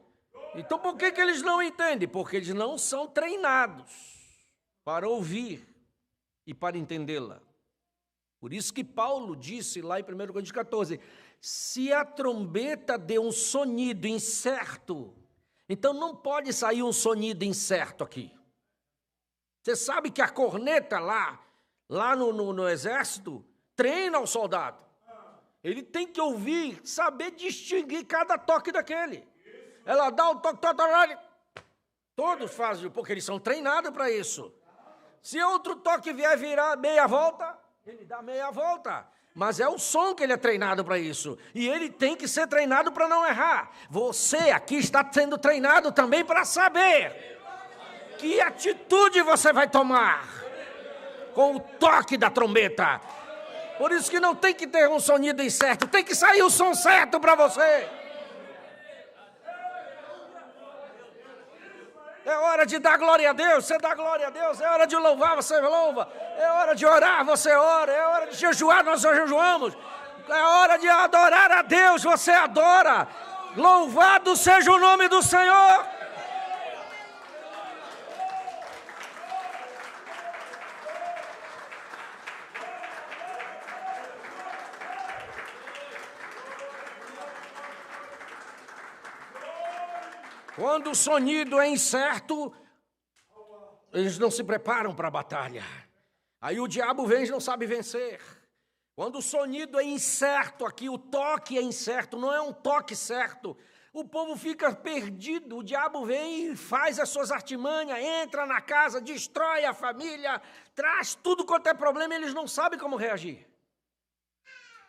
Então por que eles não entendem? Porque eles não são treinados para ouvir e para entendê-la. Por isso que Paulo disse lá em 1 Coríntios 14, se a trombeta deu um sonido incerto, então não pode sair um sonido incerto aqui. Você sabe que a corneta lá no exército, treina o soldado. Ele tem que ouvir, saber distinguir cada toque daquele. Ela dá o toque, todos fazem, porque eles são treinados para isso. Se outro toque virar meia volta, ele dá meia volta. Mas é o som que ele é treinado para isso. E ele tem que ser treinado para não errar. Você aqui está sendo treinado também para saber que atitude você vai tomar com o toque da trombeta. Por isso que não tem que ter um sonido incerto, tem que sair o som certo para você. É hora de dar glória a Deus, você dá glória a Deus. É hora de louvar, você louva. É hora de orar, você ora. É hora de jejuar, nós jejuamos. É hora de adorar a Deus, você adora. Louvado seja o nome do Senhor. Quando o sonido é incerto, eles não se preparam para a batalha. Aí o diabo vem e não sabe vencer. Quando o sonido é incerto aqui, o toque é incerto, não é um toque certo. O povo fica perdido, o diabo vem e faz as suas artimanhas, entra na casa, destrói a família, traz tudo quanto é problema, eles não sabem como reagir.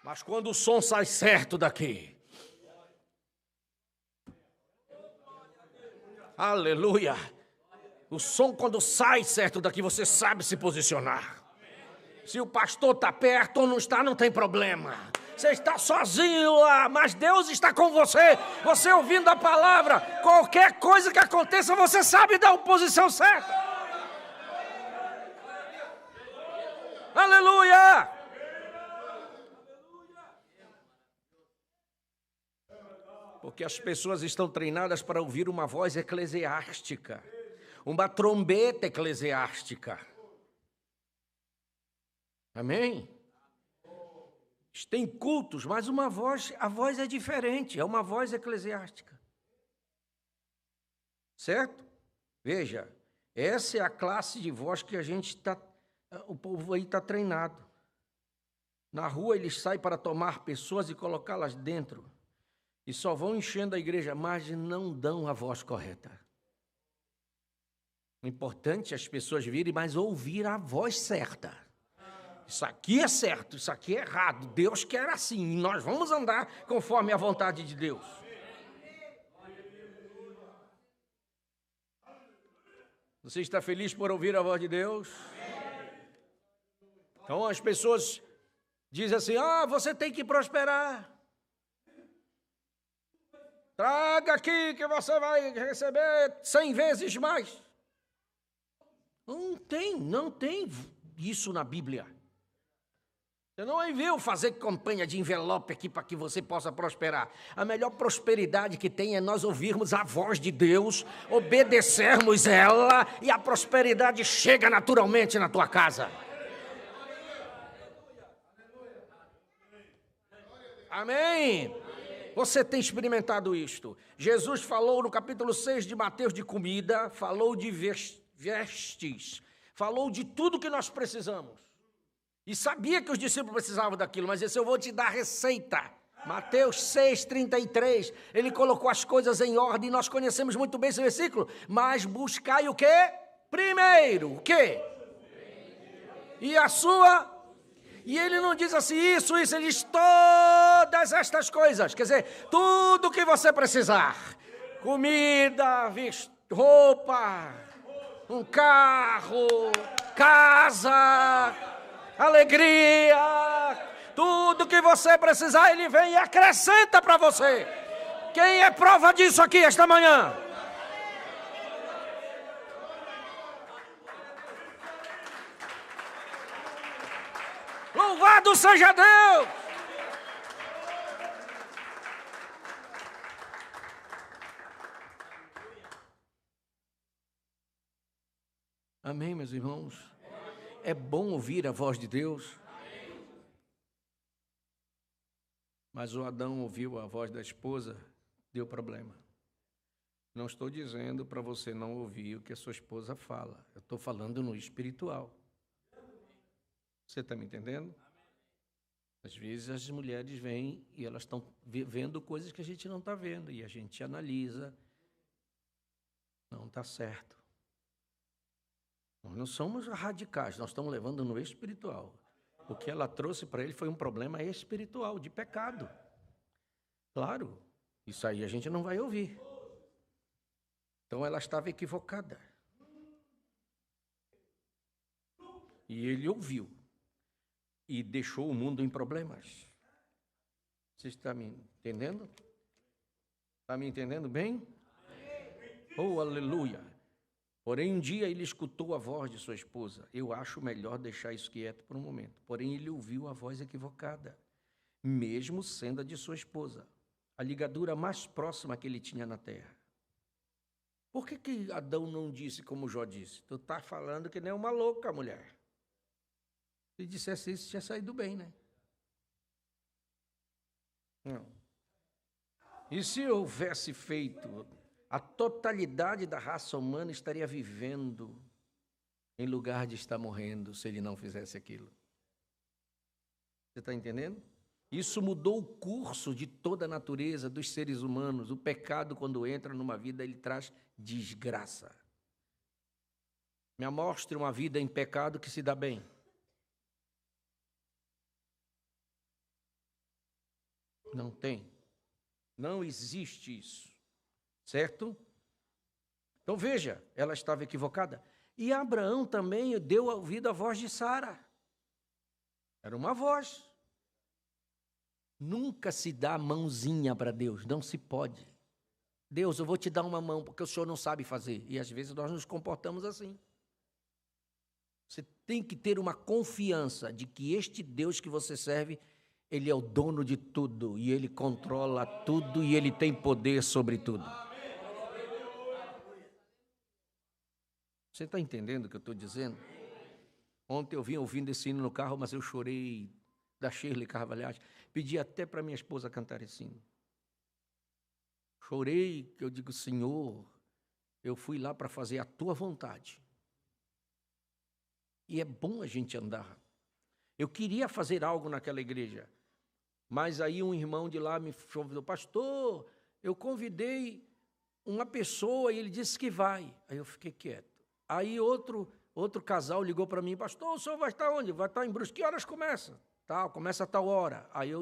Mas quando o som sai certo daqui, aleluia! O som quando sai certo daqui, você sabe se posicionar. Se o pastor está perto ou não está, não tem problema. Você está sozinho lá, mas Deus está com você. Você ouvindo a palavra, qualquer coisa que aconteça, você sabe dar a posição certa. Aleluia! Porque as pessoas estão treinadas para ouvir uma voz eclesiástica, uma trombeta eclesiástica. Amém? Tem cultos, mas a voz é diferente, é uma voz eclesiástica. Certo? Veja, essa é a classe de voz que o povo aí está treinado. Na rua eles saem para tomar pessoas e colocá-las dentro. E só vão enchendo a igreja, mas não dão a voz correta. O importante é as pessoas virem, mas ouvir a voz certa. Isso aqui é certo, isso aqui é errado. Deus quer assim, e nós vamos andar conforme a vontade de Deus. Você está feliz por ouvir a voz de Deus? Então as pessoas dizem assim, você tem que prosperar. Traga aqui que você vai receber 100 vezes mais. Não tem isso na Bíblia. Você não enviou fazer campanha de envelope aqui para que você possa prosperar. A melhor prosperidade que tem é nós ouvirmos a voz de Deus, obedecermos ela e a prosperidade chega naturalmente na tua casa. Amém? Você tem experimentado isto. Jesus falou no capítulo 6 de Mateus de comida, falou de vestes, falou de tudo que nós precisamos. E sabia que os discípulos precisavam daquilo, mas esse eu vou te dar a receita. Mateus 6,33, ele colocou as coisas em ordem, e nós conhecemos muito bem esse versículo. Mas buscai o quê? Primeiro, o quê? E a sua... E ele não diz assim, isso, ele diz todas estas coisas. Quer dizer, tudo que você precisar. Comida, roupa, um carro, casa, alegria. Tudo que você precisar, ele vem e acrescenta para você. Quem é prova disso aqui esta manhã? Louvado seja Deus! Amém, meus irmãos? É bom ouvir a voz de Deus. Mas o Adão ouviu a voz da esposa, deu problema. Não estou dizendo para você não ouvir o que a sua esposa fala. Eu estou falando no espiritual. Você está me entendendo? Às vezes as mulheres vêm e elas estão vendo coisas que a gente não está vendo. E a gente analisa. Não está certo. Nós não somos radicais, nós estamos levando no espiritual. O que ela trouxe para ele foi um problema espiritual, de pecado. Claro, isso aí a gente não vai ouvir. Então ela estava equivocada. E ele ouviu. E deixou o mundo em problemas. Você está me entendendo? Está me entendendo bem? Oh, aleluia! Porém, um dia ele escutou a voz de sua esposa. Eu acho melhor deixar isso quieto por um momento. Porém, ele ouviu a voz equivocada, mesmo sendo a de sua esposa, a ligadura mais próxima que ele tinha na terra. Por que Adão não disse como Jó disse? Tu está falando que nem uma louca, mulher. Se dissesse isso, tinha saído bem, né? Não. E se houvesse feito, a totalidade da raça humana estaria vivendo em lugar de estar morrendo se ele não fizesse aquilo. Você está entendendo? Isso mudou o curso de toda a natureza dos seres humanos. O pecado, quando entra numa vida, ele traz desgraça. Me mostre uma vida em pecado que se dá bem. Não tem. Não existe isso. Certo? Então veja, ela estava equivocada. E Abraão também deu ouvido à voz de Sara. Era uma voz. Nunca se dá mãozinha para Deus, não se pode. Deus, eu vou te dar uma mão porque o Senhor não sabe fazer. E às vezes nós nos comportamos assim. Você tem que ter uma confiança de que este Deus que você serve, Ele é o dono de tudo, e Ele controla tudo, e Ele tem poder sobre tudo. Você está entendendo o que eu estou dizendo? Ontem eu vim ouvindo esse hino no carro, mas eu chorei, da Shirley Carvalhais. Pedi até para minha esposa cantar esse hino. Chorei, que eu digo, Senhor, eu fui lá para fazer a Tua vontade. E é bom a gente andar. Eu queria fazer algo naquela igreja, mas aí um irmão de lá me convidou, pastor, eu convidei uma pessoa e ele disse que vai. Aí eu fiquei quieto. Aí outro casal ligou para mim, pastor, o senhor vai estar onde? Vai estar em Brusque, que horas começa? Começa a tal hora. Aí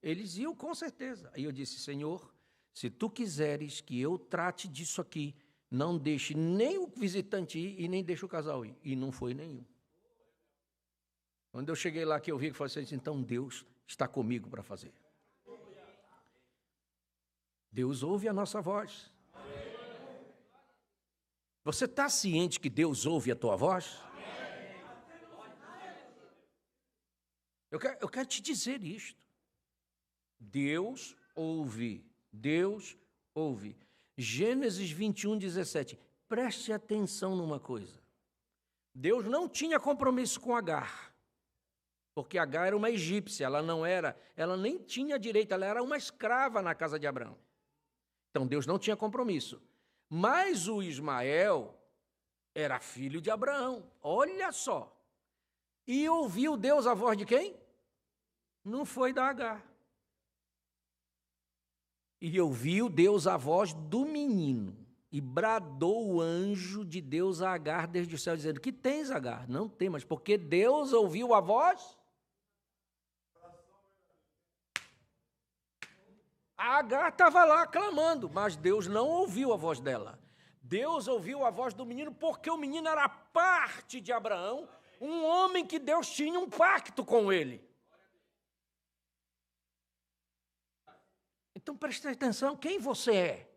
eles iam com certeza. Aí eu disse, Senhor, se Tu quiseres que eu trate disso aqui, não deixe nem o visitante ir e nem deixe o casal ir. E não foi nenhum. Quando eu cheguei lá, que eu vi que foi assim, então Deus está comigo para fazer. Deus ouve a nossa voz. Você está ciente que Deus ouve a tua voz? Eu quero te dizer isto. Deus ouve. Deus ouve. Gênesis 21, 17. Preste atenção numa coisa. Deus não tinha compromisso com Agar. Porque Agar era uma egípcia, ela nem tinha direito, ela era uma escrava na casa de Abraão. Então Deus não tinha compromisso. Mas o Ismael era filho de Abraão, olha só. E ouviu Deus a voz de quem? Não foi da Agar. E ouviu Deus a voz do menino. E bradou o anjo de Deus a Agar desde o céu, dizendo, que tens, Agar? Não tem, mas porque Deus ouviu a voz. A Agar estava lá clamando, mas Deus não ouviu a voz dela. Deus ouviu a voz do menino porque o menino era parte de Abraão, um homem que Deus tinha um pacto com ele. Então preste atenção, quem você é?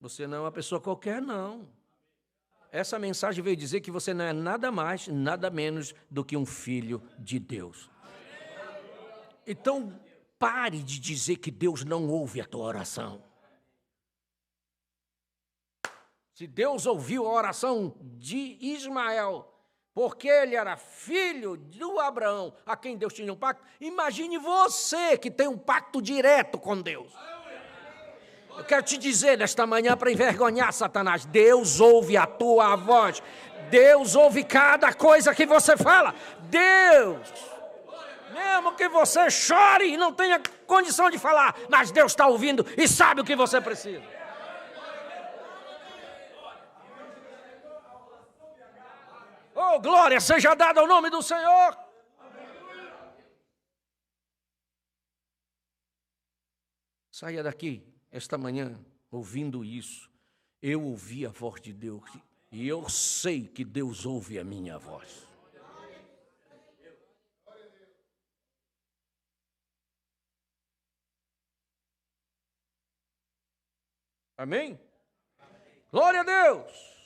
Você não é uma pessoa qualquer, não. Essa mensagem veio dizer que você não é nada mais, nada menos do que um filho de Deus. Então, pare de dizer que Deus não ouve a tua oração. Se Deus ouviu a oração de Ismael, porque ele era filho do Abraão, a quem Deus tinha um pacto, imagine você que tem um pacto direto com Deus. Eu quero te dizer nesta manhã para envergonhar Satanás, Deus ouve a tua voz, Deus ouve cada coisa que você fala, Deus, mesmo que você chore e não tenha condição de falar, mas Deus está ouvindo e sabe o que você precisa. Oh, glória seja dada ao nome do Senhor. Saia daqui esta manhã ouvindo isso. Eu ouvi a voz de Deus e eu sei que Deus ouve a minha voz. Amém? Glória a Deus.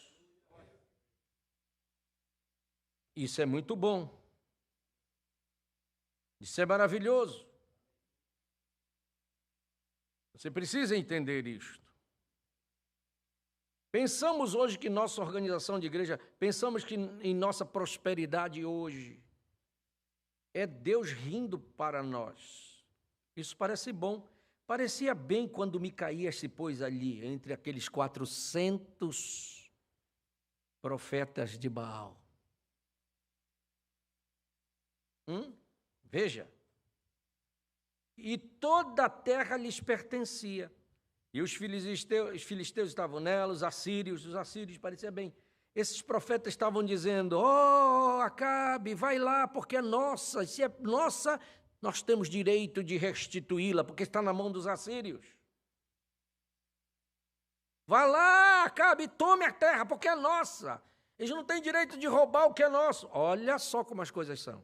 Isso é muito bom. Isso é maravilhoso. Você precisa entender isto. Pensamos hoje que nossa organização de igreja, pensamos que em nossa prosperidade hoje é Deus rindo para nós. Isso parece bom. Parecia bem quando Micaías se pôs ali, entre aqueles 400 profetas de Baal. Veja. E toda a terra lhes pertencia. E os filisteus estavam nela, os assírios parecia bem. Esses profetas estavam dizendo, Acabe, vai lá, porque é nossa, se é nossa, nós temos direito de restituí-la, porque está na mão dos assírios. Vá lá, Acabe, tome a terra, porque é nossa. Eles não têm direito de roubar o que é nosso. Olha só como as coisas são.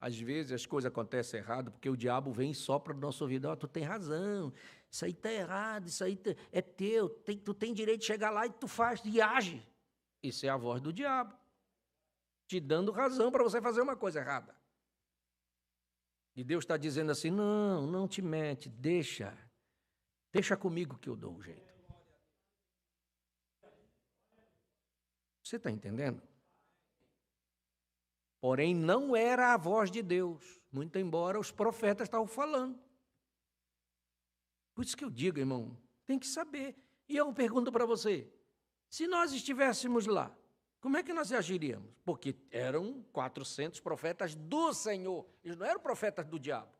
Às vezes as coisas acontecem errado porque o diabo vem e sopra no nosso ouvido. Tu tem razão, isso aí está errado, isso aí é teu, tu tem direito de chegar lá e tu faz, e age. Isso é a voz do diabo, te dando razão para você fazer uma coisa errada. E Deus está dizendo assim, não te mete, deixa comigo que eu dou o jeito. Você está entendendo? Porém, não era a voz de Deus, muito embora os profetas estavam falando. Por isso que eu digo, irmão, tem que saber. E eu pergunto para você, se nós estivéssemos lá, como é que nós agiríamos? Porque eram 400 profetas do Senhor, eles não eram profetas do diabo.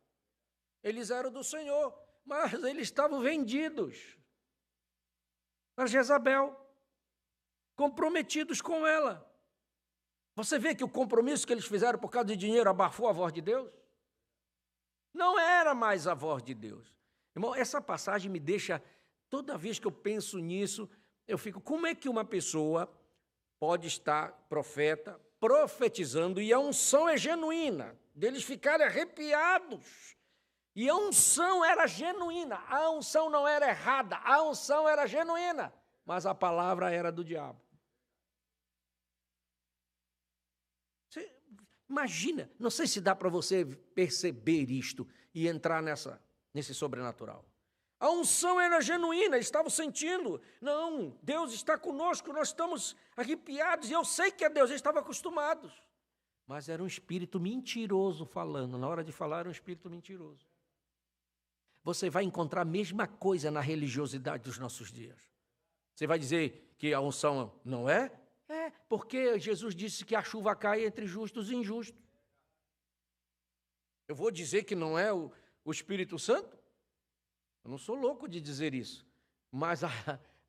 Eles eram do Senhor, mas eles estavam vendidos para Jezabel, comprometidos com ela. Você vê que o compromisso que eles fizeram por causa de dinheiro abafou a voz de Deus? Não era mais a voz de Deus. Irmão, essa passagem me deixa Toda vez que eu penso nisso, eu fico, como é que uma pessoa pode estar profeta, profetizando, e a unção é genuína, deles ficarem arrepiados, e a unção era genuína, a unção não era errada, a unção era genuína, mas a palavra era do diabo. Você imagina, não sei se dá para você perceber isto e entrar nesse sobrenatural. A unção era genuína, eles estavam sentindo. Não, Deus está conosco, nós estamos arrepiados, e eu sei que é Deus, eles estavam acostumados. Mas era um espírito mentiroso falando, na hora de falar era um espírito mentiroso. Você vai encontrar a mesma coisa na religiosidade dos nossos dias. Você vai dizer que a unção não é? É, porque Jesus disse que a chuva cai entre justos e injustos. Eu vou dizer que não é o Espírito Santo? Eu não sou louco de dizer isso, mas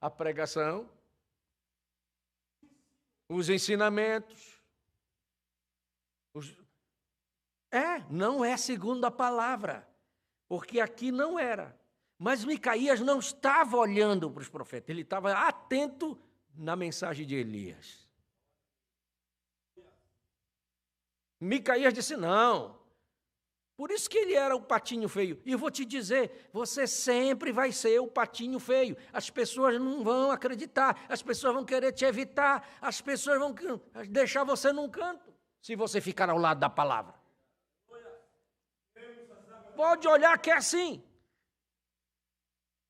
a pregação, os ensinamentos, não é segundo a palavra, porque aqui não era. Mas Micaías não estava olhando para os profetas, ele estava atento na mensagem de Elias. Micaías disse, não. Por isso que ele era o patinho feio. E eu vou te dizer, você sempre vai ser o patinho feio. As pessoas não vão acreditar, as pessoas vão querer te evitar, as pessoas vão deixar você num canto, se você ficar ao lado da palavra. Pode olhar que é assim.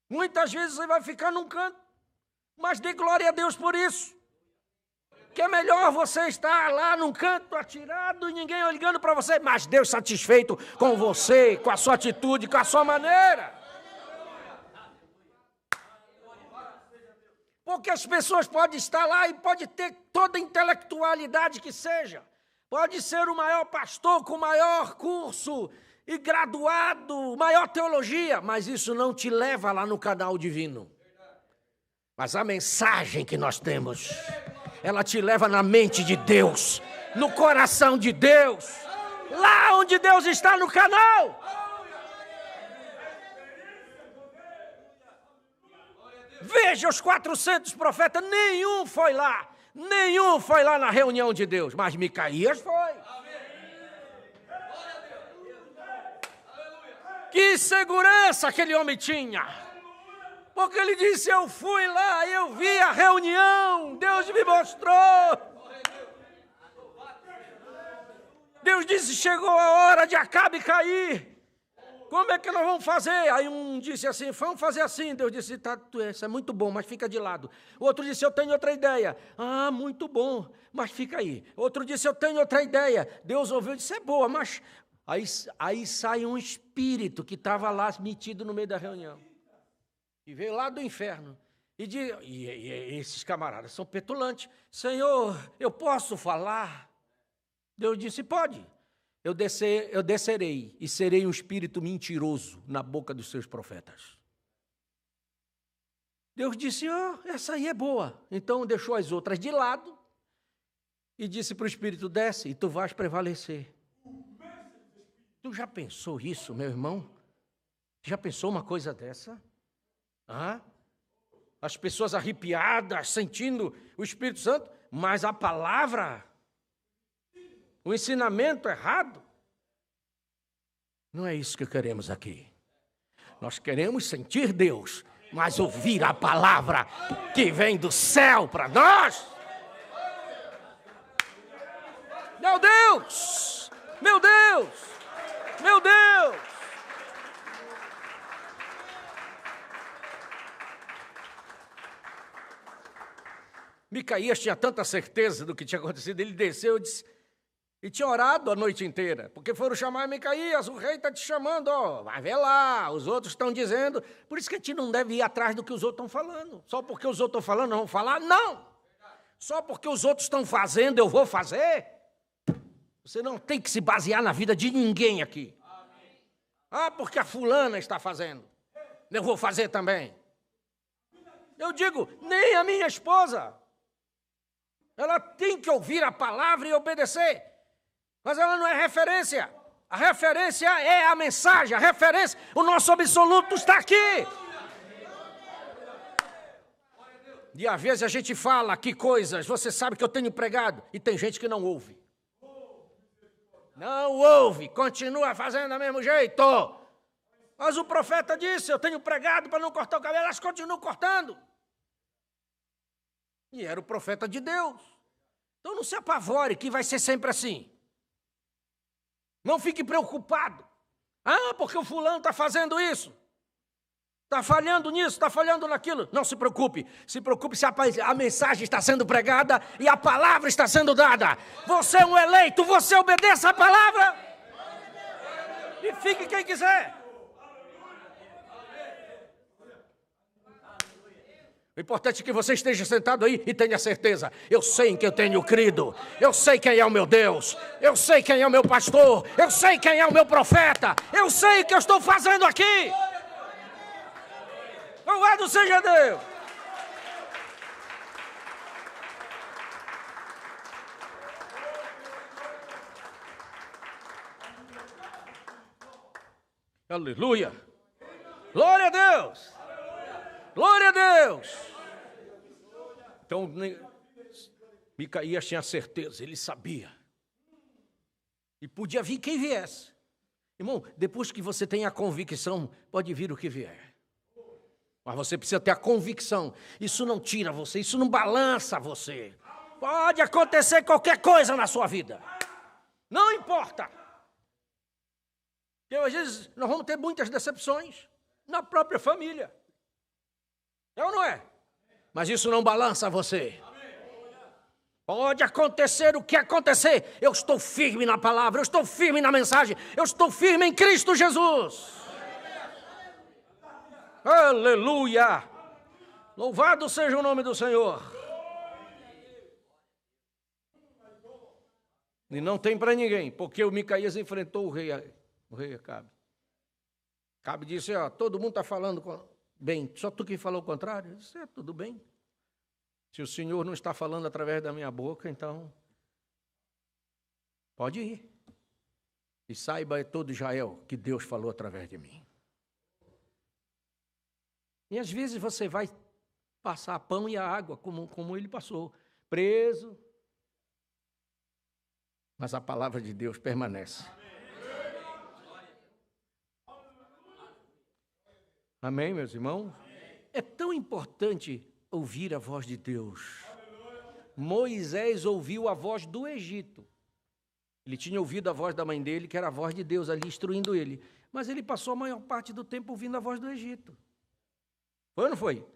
Muitas vezes você vai ficar num canto, mas dê glória a Deus por isso. Que é melhor você estar lá num canto atirado e ninguém ligando para você, mas Deus satisfeito com você, com a sua atitude, com a sua maneira. Porque as pessoas podem estar lá e pode ter toda a intelectualidade que seja. Pode ser o maior pastor com o maior curso e graduado, maior teologia, mas isso não te leva lá no canal divino. Mas a mensagem que nós temos, ela te leva na mente de Deus, no coração de Deus, lá onde Deus está no canal. Veja os 400 profetas, nenhum foi lá na reunião de Deus, mas Micaías foi. Que segurança aquele homem tinha, porque ele disse, eu fui lá, eu vi a reunião, Deus me mostrou. Deus disse, chegou a hora de Acabe cair. Como é que nós vamos fazer? Aí um disse assim, vamos fazer assim. Deus disse, tá, isso é muito bom, mas fica de lado. O outro disse, eu tenho outra ideia. Ah, muito bom, mas fica aí. Outro disse, eu tenho outra ideia. Deus ouviu e disse, é boa, mas... Aí sai um espírito que estava lá metido no meio da reunião. E veio lá do inferno. E esses camaradas são petulantes. Senhor, eu posso falar? Deus disse, pode. Eu descerei e serei um espírito mentiroso na boca dos seus profetas. Deus disse, essa aí é boa. Então deixou as outras de lado e disse para o espírito, desce e tu vais prevalecer. Tu já pensou isso, meu irmão? Já pensou uma coisa dessa? As pessoas arrepiadas, sentindo o Espírito Santo, mas a palavra, o ensinamento errado. Não é isso que queremos aqui. Nós queremos sentir Deus, mas ouvir a palavra que vem do céu para nós. Meu Deus! Meu Deus! Meu Deus! Micaías tinha tanta certeza do que tinha acontecido, ele desceu e tinha orado a noite inteira, porque foram chamar Micaías, o rei está te chamando, vai ver lá, os outros estão dizendo, por isso que a gente não deve ir atrás do que os outros estão falando, só porque os outros estão falando, não vão falar, não! Só porque os outros estão fazendo, eu vou fazer? Você não tem que se basear na vida de ninguém aqui. Porque a fulana está fazendo, eu vou fazer também. Eu digo, nem a minha esposa. Ela tem que ouvir a palavra e obedecer. Mas ela não é referência. A referência é a mensagem, a referência, o nosso absoluto está aqui. E às vezes a gente fala aqui coisas, você sabe que eu tenho pregado, e tem gente que não ouve. Não ouve, continua fazendo do mesmo jeito. Mas o profeta disse, eu tenho pregado para não cortar o cabelo, elas continuam cortando. E era o profeta de Deus. Então não se apavore que vai ser sempre assim. Não fique preocupado. Ah, porque o fulano está fazendo isso. Está falhando nisso, está falhando naquilo. Não se preocupe. Se preocupe se a mensagem está sendo pregada e a palavra está sendo dada. Você é um eleito, você obedeça a palavra. E fique quem quiser. O importante é que você esteja sentado aí e tenha certeza. Eu sei em que eu tenho crido. Eu sei quem é o meu Deus. Eu sei quem é o meu pastor. Eu sei quem é o meu profeta. Eu sei o que eu estou fazendo aqui. Louvado seja Deus. Aleluia. Glória a Deus. Glória a Deus. Então, Micaías tinha certeza, ele sabia. E podia vir quem viesse. Irmão, depois que você tem a convicção, pode vir o que vier. Mas você precisa ter a convicção. Isso não tira você, isso não balança você. Pode acontecer qualquer coisa na sua vida. Não importa. Porque às vezes nós vamos ter muitas decepções na própria família. É ou não é? Mas isso não balança você. Pode acontecer o que acontecer. Eu estou firme na palavra, eu estou firme na mensagem, eu estou firme em Cristo Jesus. Aleluia! Louvado seja o nome do Senhor. E não tem para ninguém, porque o Micaías enfrentou o rei Acabe. Acabe disse, ó, todo mundo está falando bem, só tu que falou o contrário? Isso é tudo bem. Se o Senhor não está falando através da minha boca, então pode ir. E saiba todo Israel que Deus falou através de mim. E às vezes você vai passar pão e a água, como ele passou, preso. Mas a palavra de Deus permanece. Amém, meus irmãos? É tão importante ouvir a voz de Deus. Moisés ouviu a voz do Egito. Ele tinha ouvido a voz da mãe dele, que era a voz de Deus ali instruindo ele. Mas ele passou a maior parte do tempo ouvindo a voz do Egito. Foi ou não foi?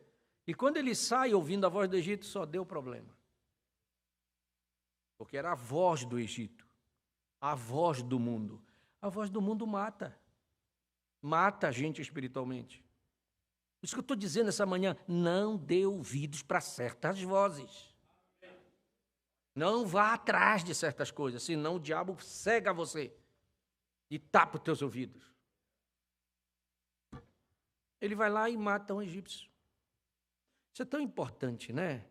E quando ele sai ouvindo a voz do Egito, só deu problema. Porque era a voz do Egito. A voz do mundo. A voz do mundo mata. Mata a gente espiritualmente. Isso que eu estou dizendo essa manhã, não dê ouvidos para certas vozes. Não vá atrás de certas coisas, senão o diabo cega você e tapa os teus ouvidos. Ele vai lá e mata um egípcio. Isso é tão importante, né?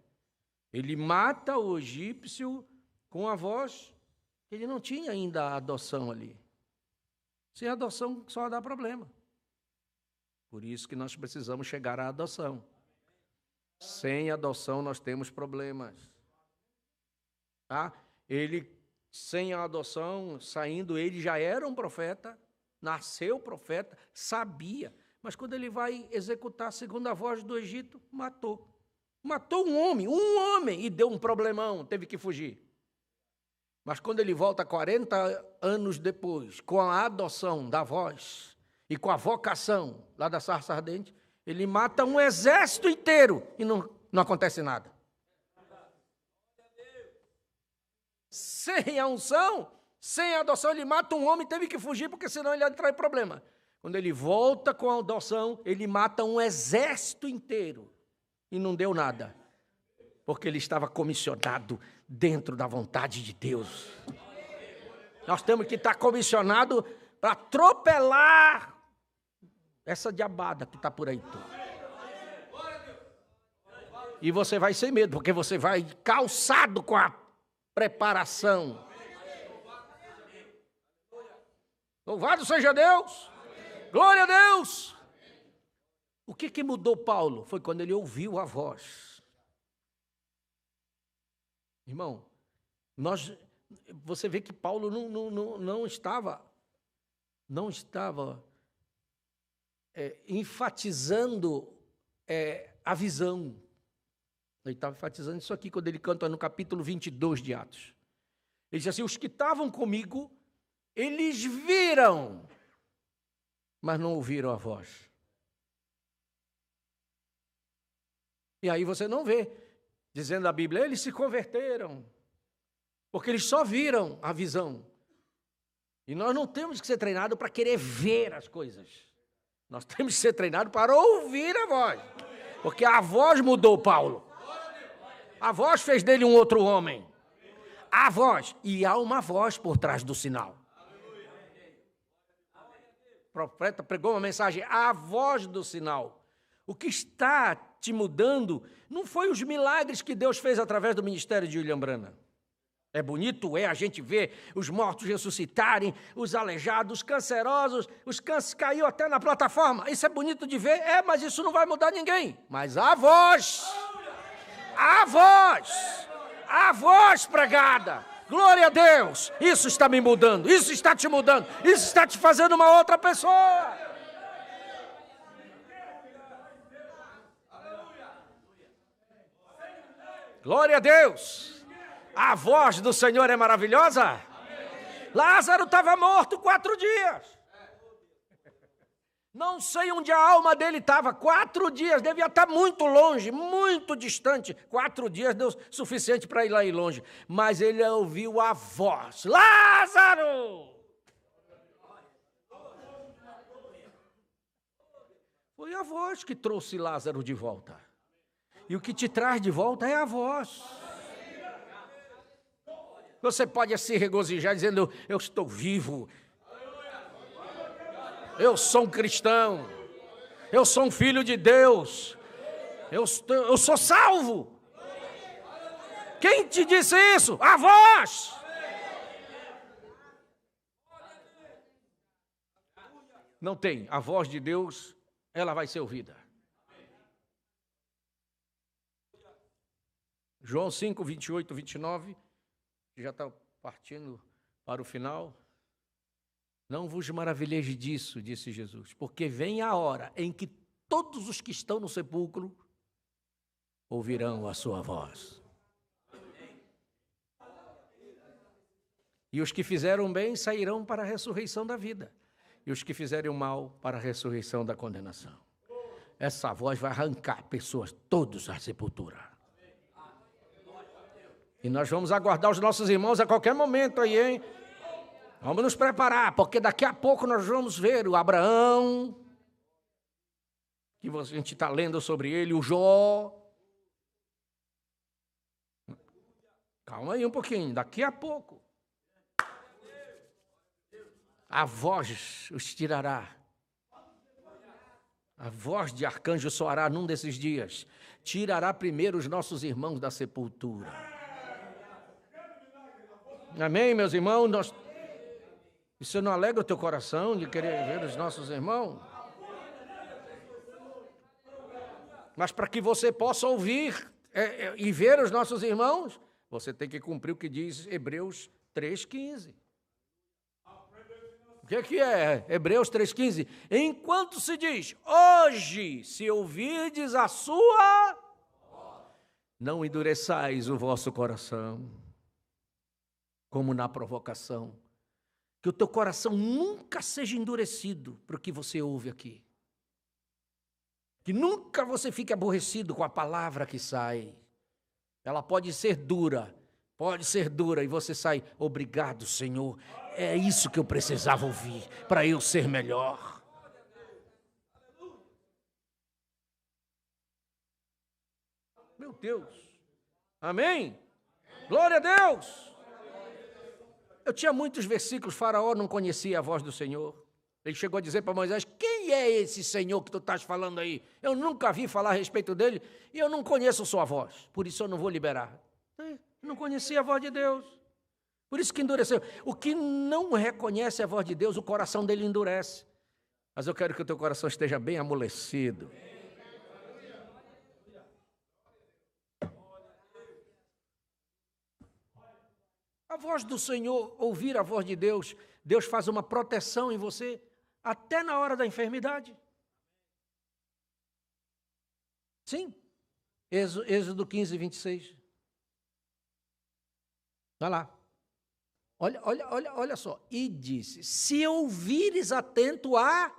Ele mata o egípcio com a voz que ele não tinha ainda a adoção ali. Sem adoção só dá problema. Por isso que nós precisamos chegar à adoção. Sem adoção nós temos problemas. Tá? Ele, sem a adoção, saindo, ele já era um profeta, nasceu profeta, sabia. Mas quando ele vai executar segundo a voz do Egito, matou. Matou um homem, e deu um problemão, teve que fugir. Mas quando ele volta 40 anos depois, com a adoção da voz e com a vocação lá da sarça ardente, ele mata um exército inteiro e não acontece nada. Sem a unção, sem a adoção, ele mata um homem e teve que fugir, porque senão ele ia entrar em problema. Quando ele volta com a adoção, ele mata um exército inteiro e não deu nada, porque ele estava comissionado dentro da vontade de Deus. Nós temos que estar comissionados para atropelar essa diabada que está por aí. E você vai sem medo, porque você vai calçado com a preparação. Louvado seja Deus! Glória a Deus! O que mudou Paulo? Foi quando ele ouviu a voz. Irmão, você vê que Paulo não estava enfatizando a visão. Ele estava enfatizando isso aqui quando ele canta no capítulo 22 de Atos. Ele diz assim: os que estavam comigo, eles viram, mas não ouviram a voz. E aí você não vê, dizendo a Bíblia, eles se converteram, porque eles só viram a visão. E nós não temos que ser treinados para querer ver as coisas. Nós temos que ser treinados para ouvir a voz. Porque a voz mudou Paulo. A voz fez dele um outro homem. A voz. E há uma voz por trás do sinal. O profeta pregou uma mensagem, a voz do sinal. O que está te mudando não foi os milagres que Deus fez através do ministério de William Branham. É bonito, a gente ver os mortos ressuscitarem, os aleijados, os cancerosos, os cânceres caiu até na plataforma. Isso é bonito de ver, mas isso não vai mudar ninguém. Mas a voz pregada, glória a Deus, isso está me mudando, isso está te mudando, isso está te fazendo uma outra pessoa. Glória a Deus. A voz do Senhor é maravilhosa. Amém. Lázaro estava morto 4 dias. Não sei onde a alma dele estava. 4 dias, devia estar muito longe, muito distante. 4 dias deu suficiente para ir lá longe. Mas ele ouviu a voz: Lázaro! Foi a voz que trouxe Lázaro de volta. E o que te traz de volta é a voz. Você pode se regozijar dizendo: eu estou vivo, eu sou um cristão, eu sou um filho de Deus, eu sou salvo. Quem te disse isso? A voz. Não tem, a voz de Deus, ela vai ser ouvida. João 5, 28, 29... já está partindo para o final. Não vos maravilheis disso, disse Jesus, porque vem a hora em que todos os que estão no sepulcro ouvirão a sua voz. E os que fizeram bem sairão para a ressurreição da vida, e os que fizerem o mal para a ressurreição da condenação. Essa voz vai arrancar pessoas todos à sepultura. E nós vamos aguardar os nossos irmãos a qualquer momento aí, hein? Vamos nos preparar, porque daqui a pouco nós vamos ver o Abraão, que a gente está lendo sobre ele, o Jó. Calma aí um pouquinho, daqui a pouco. A voz os tirará. A voz de arcanjo soará num desses dias. Tirará primeiro os nossos irmãos da sepultura. Amém, meus irmãos? Isso não alegra o teu coração de querer ver os nossos irmãos? Mas para que você possa ouvir e ver os nossos irmãos, você tem que cumprir o que diz Hebreus 3,15. O que é Hebreus 3,15? Enquanto se diz, hoje, se ouvirdes a sua, não endureçais o vosso coração, como na provocação. Que o teu coração nunca seja endurecido para o que você ouve aqui. Que nunca você fique aborrecido com a palavra que sai. Ela pode ser dura, e você sai, obrigado, Senhor, é isso que eu precisava ouvir, para eu ser melhor. Meu Deus, amém? Glória a Deus! Eu tinha muitos versículos, Faraó não conhecia a voz do Senhor. Ele chegou a dizer para Moisés, quem é esse Senhor que tu estás falando aí? Eu nunca vi falar a respeito dele e eu não conheço sua voz, por isso eu não vou liberar. Não conhecia a voz de Deus, por isso que endureceu. O que não reconhece a voz de Deus, o coração dele endurece. Mas eu quero que o teu coração esteja bem amolecido. A voz do Senhor, ouvir a voz de Deus, Deus faz uma proteção em você até na hora da enfermidade. Sim. Êxodo 15, 26. Vai lá. Olha só. E disse, se ouvires atento a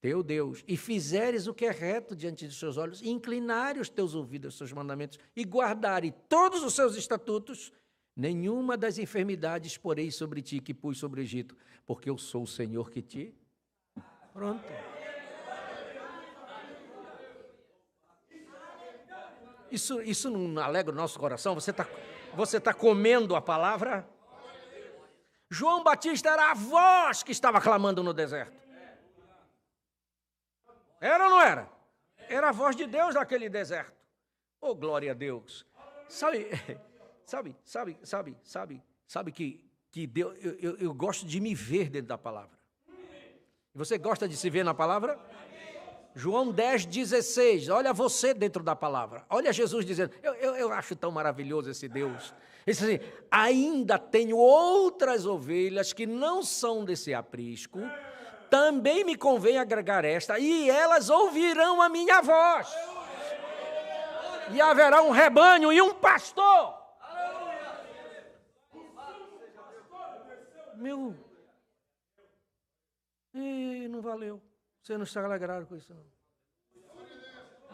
teu Deus, e fizeres o que é reto diante dos seus olhos, e inclinares os teus ouvidos aos seus mandamentos, e guardares todos os seus estatutos, nenhuma das enfermidades porei sobre ti que pus sobre o Egito, porque eu sou o Senhor que te... Pronto. Isso não alegra o nosso coração? Você tá comendo a palavra? João Batista era a voz que estava clamando no deserto. Era ou não era? Era a voz de Deus naquele deserto. Oh, glória a Deus. Sabe que Deus, eu gosto de me ver dentro da palavra. Você gosta de se ver na palavra? João 10, 16, olha você dentro da palavra, olha Jesus dizendo, eu acho tão maravilhoso esse Deus, ele diz assim, ainda tenho outras ovelhas que não são desse aprisco, também me convém agregar esta, e elas ouvirão a minha voz, e haverá um rebanho e um pastor. Não valeu. Você não está alegrado com isso, não.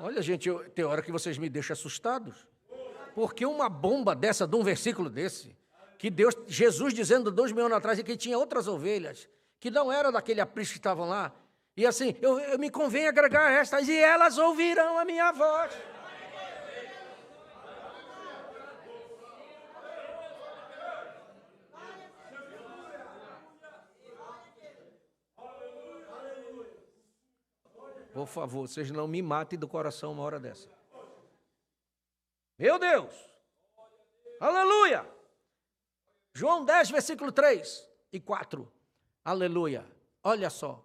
Olha, gente, tem hora que vocês me deixam assustados. Porque uma bomba dessa, de um versículo desse, que Jesus dizendo 2000 anos atrás, que tinha outras ovelhas, que não eram daquele aprisco que estavam lá. E assim, eu me convém agregar estas, e elas ouvirão a minha voz. Por favor, vocês não me matem do coração uma hora dessa. Meu Deus! Aleluia! João 10, versículo 3 e 4. Aleluia! Olha só.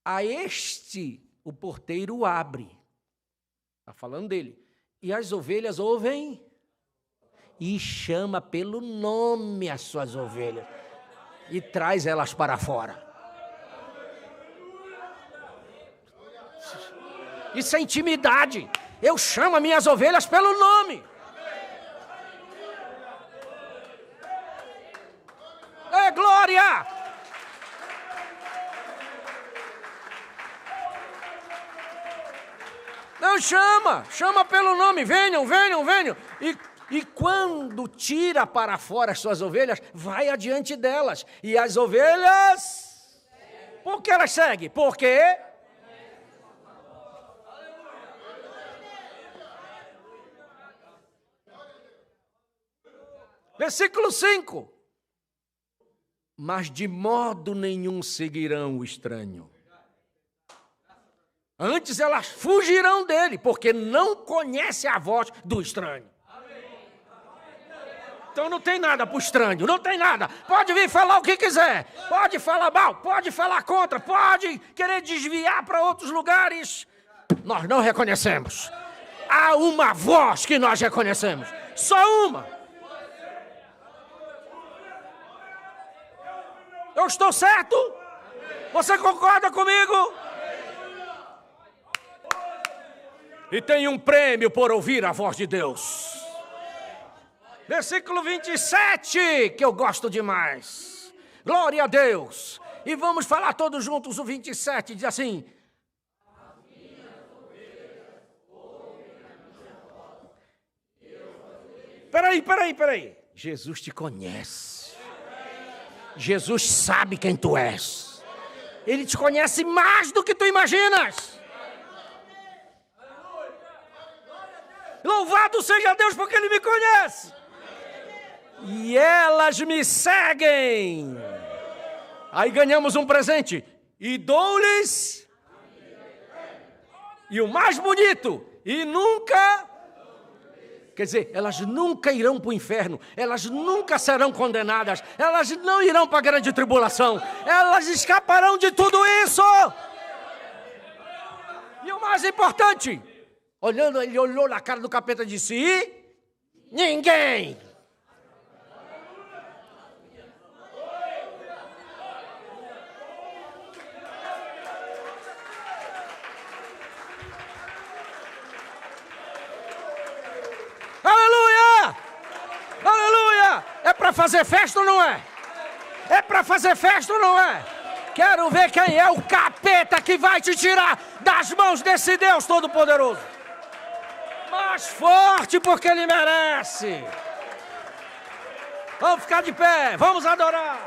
A este o porteiro abre. Está falando dele. E as ovelhas ouvem e chama pelo nome as suas ovelhas. E traz elas para fora. Isso é intimidade. Eu chamo as minhas ovelhas pelo nome. É glória! Não chama pelo nome. Venham. E quando tira para fora as suas ovelhas, vai adiante delas. E as ovelhas, por que elas seguem? Porque... Versículo 5. Mas de modo nenhum seguirão o estranho. Antes elas fugirão dele, porque não conhecem a voz do estranho. Então não tem nada para o estranho, não tem nada. Pode vir falar o que quiser, pode falar mal, pode falar contra, pode querer desviar para outros lugares. Nós não reconhecemos. Há uma voz que nós reconhecemos, só uma. Eu estou certo? Você concorda comigo? E tem um prêmio por ouvir a voz de Deus. Versículo 27, que eu gosto demais. Glória a Deus. E vamos falar todos juntos o 27, diz assim. Peraí. Jesus te conhece. Jesus sabe quem tu és. Ele te conhece mais do que tu imaginas. Louvado seja Deus porque Ele me conhece. E elas me seguem. Aí ganhamos um presente. E dou-lhes. E o mais bonito. E nunca... Quer dizer, elas nunca irão para o inferno, elas nunca serão condenadas, elas não irão para a grande tribulação, elas escaparão de tudo isso. E o mais importante, ele olhou na cara do capeta e disse, e ninguém para fazer festa ou não é? É para fazer festa ou não é? Quero ver quem é o capeta que vai te tirar das mãos desse Deus Todo-Poderoso. Mais forte, porque Ele merece. Vamos ficar de pé, vamos adorar.